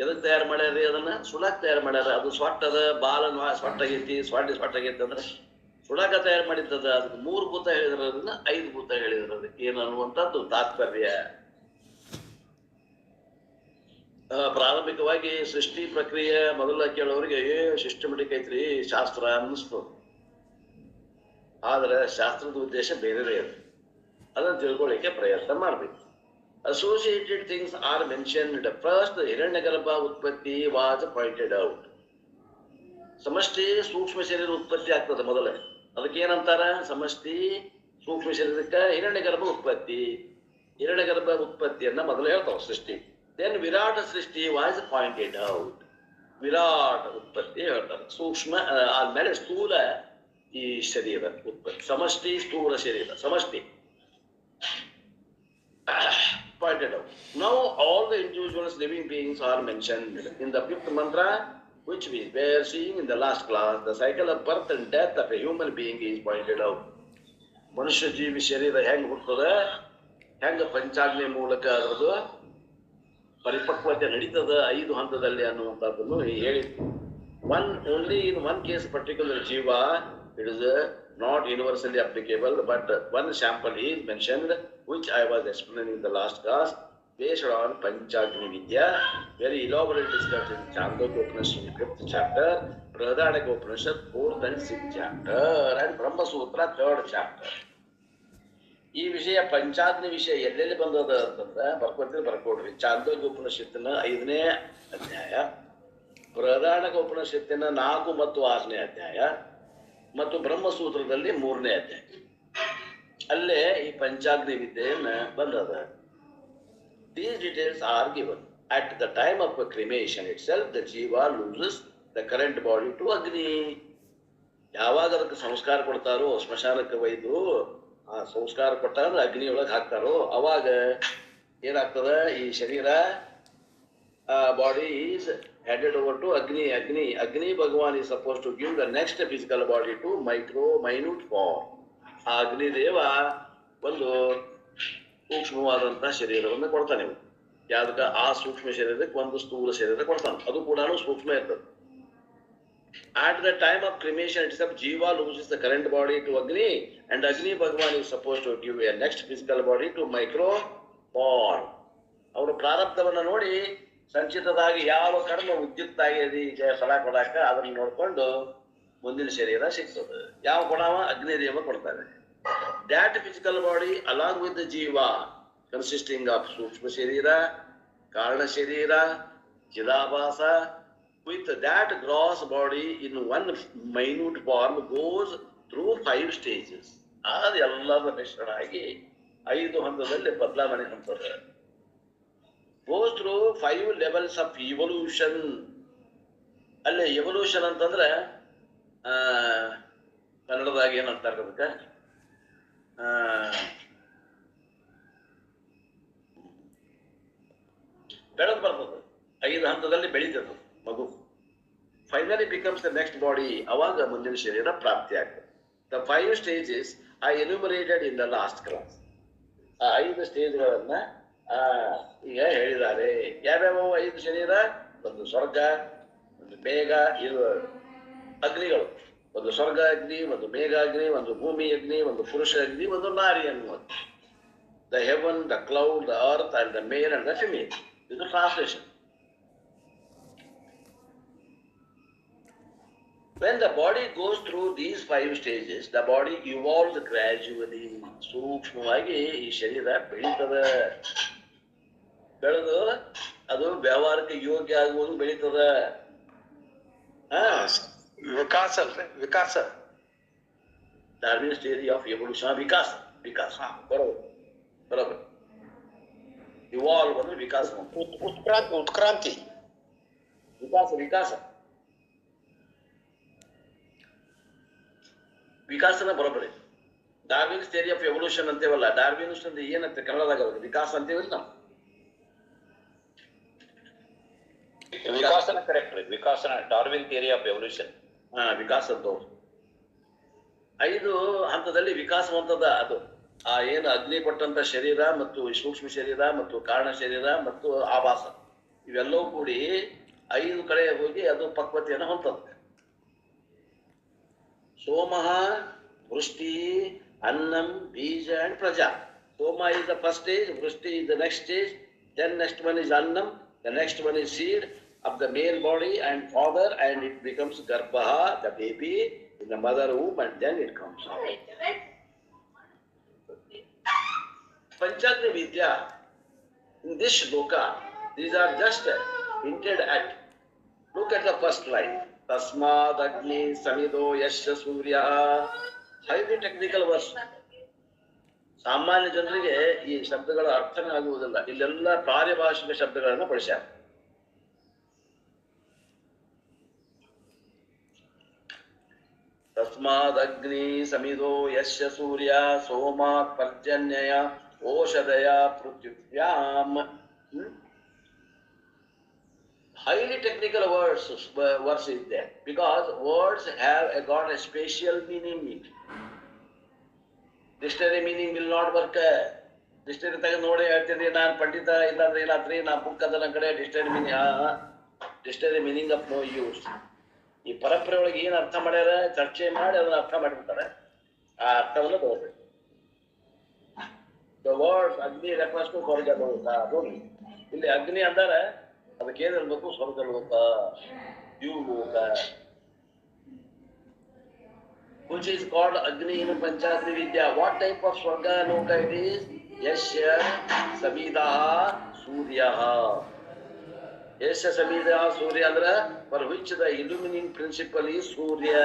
ಎದಕ್ ತಯಾರು ಮಾಡ್ಯಾರ? ಅದನ್ನ ಸುಡಾಕ್ ತಯಾರು ಮಾಡ್ಯಾರ. ಅದು ಸೊಟ್ಟದ ಬಾಲನ್ ಸೊಟ್ಟಾಗೈತಿ, ಸೊಟ್ಟಾಗೈತಿ ಅಂದ್ರೆ ಸುಡಾಕ ತಯಾರು ಮಾಡಿದ್ದದ. ಅದಕ್ಕೆ 3 ಭೂತ ಹೇಳಿದ್ರದನ್ನ 5 ಭೂತ ಹೇಳಿದ್ರದ ಏನು ಅನ್ನುವಂಥದ್ದು ತಾತ್ಪರ್ಯ. ಪ್ರಾರಂಭಿಕವಾಗಿ ಸೃಷ್ಟಿ ಪ್ರಕ್ರಿಯೆ ಮೊದಲ ಕೇಳೋರಿಗೆ ಸಿಸ್ಟಮೆಟಿಕ್ ಐತ್ರಿ ಶಾಸ್ತ್ರ ಅನ್ನಿಸ್ತು. ಆದ್ರೆ ಶಾಸ್ತ್ರದ ಉದ್ದೇಶ ಬೇರೆ ಇದೆ, ಅದನ್ನು ತಿಳ್ಕೊಳ್ಳಿಕ್ಕೆ ಪ್ರಯತ್ನ ಮಾಡ್ಬೇಕು. Associated things are mentioned. First, the Hiranyagarbha ಉತ್ಪತ್ತಿ was pointed out. ಸಮಷ್ಟಿ ಸೂಕ್ಷ್ಮ ಶರೀರ ಉತ್ಪತ್ತಿ ಆಗ್ತದೆ ಮೊದಲೇ. ಅದಕ್ಕೆ ಏನಂತಾರ? ಸಮಷ್ಟಿ ಸೂಕ್ಷ್ಮ ಶರೀರಕ್ಕೆ ಹಿರಣ್ಯಗರ್ಭ ಉತ್ಪತ್ತಿ. ಹಿರಣ್ಯಗರ್ಭ ಉತ್ಪತ್ತಿಯನ್ನ ಮೊದಲು ಹೇಳ್ತಾವ ಸೃಷ್ಟಿ. ದೆನ್ ವಿರಾಟ ಸೃಷ್ಟಿ ವಾಸ್ ಪಾಯಿಂಟೆಡ್ ಔಟ್. ವಿರಾಟ ಉತ್ಪತ್ತಿ ಹೇಳ್ತಾರೆ. ಸೂಕ್ಷ್ಮ ಆದ್ಮೇಲೆ ಸ್ಥೂಲ ಈ ಶರೀರ ಉತ್ಪತ್ತಿ. ಸಮಷ್ಟಿ ಸ್ಥೂಲ ಶರೀರ ಸಮಷ್ಟಿ pointed out. Now all the individuals living beings are mentioned in the 5th mantra, which we were seeing in the last class. The cycle of birth and death of a human being is pointed out. ಮನುಷ್ಯ ಜೀವಿ ಶರೀರ ಹೆಂಗ್ ಹುಟ್ಟುತ್ತದೆ, ಹೆಂಗ ಪಂಚಾಗ್ನಿ ಮೂಲಕ ಅದರದು ಪರಿಪಕ್ವತೆ ನಡೀತದ 5 ಹಂತದಲ್ಲಿ ಅನ್ನುವಂಥದ್ದನ್ನು ಹೇಳಿತ್ತು. Only in one case particular jiva it is not universally applicable, but one sample is mentioned, which I was explaining in the last class, based on Panchagni Vidya, very elaborate discussed in Chandogya Upanishad 5th chapter, Brihadaranyaka Upanishad 4th and 6th chapter, and Brahma Sutra 3rd chapter. ಈ ವಿಷಯ ಪಂಚಾಗ್ನಿ ವಿಷಯ ಎಲ್ಲೆಲ್ಲಿ ಬಂದದ ಅಂತಂದ್ರೆ ಬರ್ಕೊಡ್ರಿ. ಚಾಂದೋಗ್ಯ ಉಪನಿಷತ್ತಿನ 5ನೇ ಅಧ್ಯಾಯ, ಬೃಹದಾರಣ್ಯಕ ಉಪನಿಷತ್ತಿನ 4 ಮತ್ತು 6ನೇ ಅಧ್ಯಾಯ ಮತ್ತು ಬ್ರಹ್ಮಸೂತ್ರದಲ್ಲಿ 3ನೇ ಅಧ್ಯಾಯ. ಅಲ್ಲೇ ಈ ಪಂಚಾಗ್ನಿ ವಿದ್ಯೆಯನ್ನ ಬಂದದ. These details are given. At the time of cremation itself, the jiva loses the current body to Agni. ಯಾವಾಗ ಅದಕ್ಕೆ ಸಂಸ್ಕಾರ ಕೊಡ್ತಾರೋ, ಸ್ಮಶಾನಕ್ಕೆ ಒಯ್ದು ಆ ಸಂಸ್ಕಾರ ಕೊಟ್ಟಾರ ಅಗ್ನಿಯೊಳಗೆ ಹಾಕ್ತಾರೋ, ಅವಾಗ ಏನಾಗ್ತದ, ಈ ಶರೀರ body is handed over to Agni Bhagavan is supposed to give the next physical body to minute form. ಆ ಅಗ್ನಿ ದೇವ ಒಂದು ಸೂಕ್ಷ್ಮವಾದಂತಹ ಶರೀರವನ್ನು ಕೊಡ್ತಾನೆ. ಯಾವ್ದಕ್ಕ? ಆ ಸೂಕ್ಷ್ಮ ಶರೀರಕ್ಕೆ ಒಂದು ಸ್ಥೂಲ ಶರೀರ ಕೊಡ್ತಾನೆ, ಅದು ಕೂಡ ಸೂಕ್ಷ್ಮ ಇರ್ತದೆ. At the time of cremation itself, jiva loses the current body to Agni, and Agni Bhagavan is supposed to give a next physical body to micro form. ಅವರ ಪ್ರಾರಬ್ಧವನ್ನ ನೋಡಿ ಸಂಚಿತದಾಗಿ ಯಾವ ಕರ್ಮ ಉದ್ಯುಕ್ತಾಗಿ ಫಲ ಕೊಡಾಕ ಅದನ್ನ ನೋಡ್ಕೊಂಡು ಮುಂದಿನ ಶರೀರ ಸಿಗ್ತದೆ. ಯಾವ ಕೊಡವ? ಅಗ್ನಿದೇವ ಕೊಡ್ತಾರೆ. That physical body along with the ಜೀವ ಕನ್ಸಿಸ್ಟಿಂಗ್ ಆಫ್ ಸೂಕ್ಷ್ಮ ಶರೀರ, ಕಾರಣ ಶರೀರ, ಚಿದಾಭಾಸ, with that gross body in one minute form goes through 5 stages. ಅದೆಲ್ಲದ ಮಿಶ್ರಣ ಆಗಿ 5 ಹಂತದಲ್ಲಿ ಬದಲಾವಣೆ ಹೊಂದದ. goes through 5 levels of evolution. ಅಲ್ಲಿ ಎವಲ್ಯೂಷನ್ ಅಂತಂದ್ರೆ ಕನ್ನಡದಾಗ ಏನಂತಾರೆ ಅದಕ್ಕೆ ಬೆಳೆದು ಬರ್ತದೆ. 5 ಹಂತದಲ್ಲಿ ಬೆಳೀತದೆ ಮಗು. Finally becomes the next body. ಅವಾಗ ಮುಂದಿನ ಶರೀರ ಪ್ರಾಪ್ತಿ ಆಗ್ತದೆ. The 5 stages are enumerated in the last class. ಆ 5 ಸ್ಟೇಜ್ಗಳನ್ನ ಈಗ ಹೇಳಿದ್ದಾರೆ. ಯಾವ್ಯಾವ 5 ಶರೀರ? ಒಂದು ಸ್ವರ್ಗ, ಒಂದು ಮೇಘ, ಇದು ಅಗ್ನಿಗಳು. ಒಂದು ಸ್ವರ್ಗ ಅಗ್ನಿ, ಒಂದು ಮೇಘ ಅಗ್ನಿ, ಒಂದು ಭೂಮಿ ಅಗ್ನಿ, ಒಂದು ಪುರುಷ ಅಗ್ನಿ, ಒಂದು ನಾರಿ ಅನ್ನುವುದು. The heaven, the cloud, the earth and the male and the female. ಇದು translation. When the body goes through these 5 stages, the body evolves gradually. ಸೂಕ್ಷ್ಮವಾಗಿ ಈ ಶರೀರ ಬೆಳೀತದ. ಬೆಳೆದು ಅದು ವ್ಯವಹಾರಕ್ಕೆ ಯೋಗ್ಯ ಆಗುವುದು ಬೆಳೀತದ. ವಿಕಾಸ ಅಲ್ರಿ, ವಿಕಾಸ. Darwin theory of evolution. ವಿಕಾಸ ಬರೋಬರ್. ಇವಾಲ್ವ್ ಅಂದ್ರೆ ವಿಕಾಸ. ಉತ್ಕ್ರಾಂತಿ. ವಿಕಾಸನ ಬರೋಬರಿ. ಡಾರ್ವಿನ್ಸ್ ಥಿಯರಿ ಆಫ್ ಎವಲ್ಯೂಷನ್ ಅಂತೇವಲ್ಲ, ಡಾರ್ವಿನ್ಸ್ ಅಂದ್ರೆ ಏನಂತ ಕನ್ನಡದಾಗ ವಿಕಾಸ ಅಂತೇವಿಲ್ಲ ನಾವು. ವಿಕಾಸನ ಕರೆಕ್ಟ್ ರೀ. ವಿಕಾಸನ ಡಾರ್ವಿನ್ ಥಿಯರಿ ಆಫ್ ಎವಲ್ಯೂಷನ್. ವಿಕಾಸ ಅಂತ 5 ಹಂತದಲ್ಲಿ ವಿಕಾಸವಂತದ ಅದು. ಆ ಏನು ಅಗ್ನಿ ಕೊಟ್ಟಂತ ಶರೀರ ಮತ್ತು ಸೂಕ್ಷ್ಮ ಶರೀರ ಮತ್ತು ಕಾರಣ ಶರೀರ ಮತ್ತು ಆಭಾಸ ಇವೆಲ್ಲವೂ ಕೂಡಿ 5 ಕಡೆ ಹೋಗಿ ಅದು ಪಕ್ವತೆಯನ್ನು ಹೊಂದತ್ತೆ. ಸೋಮಃ, ವೃಷ್ಟಿ, ಅನ್ನಂ, ಬೀಜ ಅಂಡ್ ಪ್ರಜಾ. Soma is the first stage, Vrishti is the next stage, then next one is Annam, the next one is seed of the male body and father, and it becomes Garbha, the baby in the mother womb, and then it comes out. Panchagni Vidya, in this shloka, these are just hinted at. Look at the first line. Tasmad Agni Samido Yasha Surya. Highly technical verse. ಸಾಮಾನ್ಯ ಜನರಿಗೆ ಈ ಶಬ್ದಗಳ ಅರ್ಥನೇ ಆಗುವುದಿಲ್ಲ. ಇಲ್ಲೆಲ್ಲ ಪಾರಿಭಾಷಿಕ ಶಬ್ದಗಳನ್ನು ಬಳಸ್ಯಾರ. ತಸ್ಮಾದ್ ಅಗ್ನಿ ಸಮಿದೋ ಯಶ್ಯ ಸೂರ್ಯ ಸೋಮಾತ್ ಪರ್ಜನ್ಯಯ ಓಷಧಯ ಪೃಥಿವ್ಯಾಮ್. Highly technical verse is there because words have got a special meaning. Dictionary meaning will not work. Dictionary ತೆಗೆದು ನೋಡಿ ಹೇಳ್ತೀನಿ ನಾನು ಪಂಡಿತ ಇಲ್ಲಾಂದ್ರೆ ಏನಾದ್ರಿ ನಾ ಬುಕ್ ಅದ ನನ್ನ ಕಡೆ dictionary meaning of no use. ಈ ಪರಂಪರೆ ಒಳಗೆ ಏನು ಅರ್ಥ ಮಾಡ್ಯಾರ ಚರ್ಚೆ ಮಾಡಿ ಅದನ್ನ ಅರ್ಥ ಮಾಡಿಬಿಡ್ತಾರೆ. ಆ ಅರ್ಥವನ್ನು ತಗೋಬೇಕು. ದ ವರ್ಡ್ಸ್ ಅಗ್ನಿ ರೆಫರ್ಸ್ ಟು ಸ್ವರ್ಗ ಲೋಕ. ಇಲ್ಲಿ ಅಗ್ನಿ ಅಂದಾರೆ ಅದಕ್ಕೆ ಏನಿರ್ಬೇಕು? ಸ್ವರ್ಗ ಲೋಕ, ದ್ಯೂಲೋಕ. Which is called Agni in Panchagni Vidya. What type of Swarga Loka it is? Yasya Samidaha Suryaha. Yasya Samidaha Surya andra for which the illumining principle is Surya.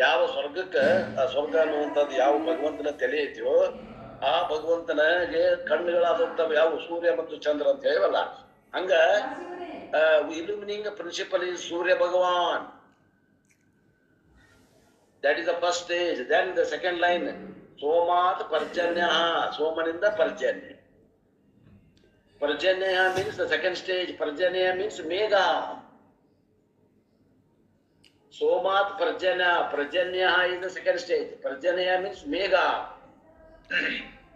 ಯಾವ ಸ್ವರ್ಗಕ್ಕೆ ಆ ಸ್ವರ್ಗ ಅನ್ನುವಂಥದ್ದು ಯಾವ ಭಗವಂತನ ತಲೆ ಐತಿಯೋ ಆ ಭಗವಂತನಿಗೆ ಕಣ್ಣುಗಳಾದಂಥವು ಯಾವ ಸೂರ್ಯ ಮತ್ತು ಚಂದ್ರ ಅಂತ ಹೇಳಿವಲ್ಲ, ಹಂಗ illumining principle is Surya Bhagavan. That is the first stage. Then the second line, Somat Parjanyaha. Somaninda Parjanya. Parjanyaha means the second stage. Parjanya means Megha. Somat Parjanya. Parjanyaha is the second stage. Parjanya means Megha.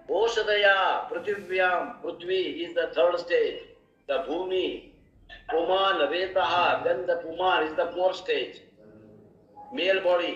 Oshadaya Prithvivyam. Prithvi is the third stage. The Bhumi. Puman Retaha. Then the Puman is the fourth stage. Male body.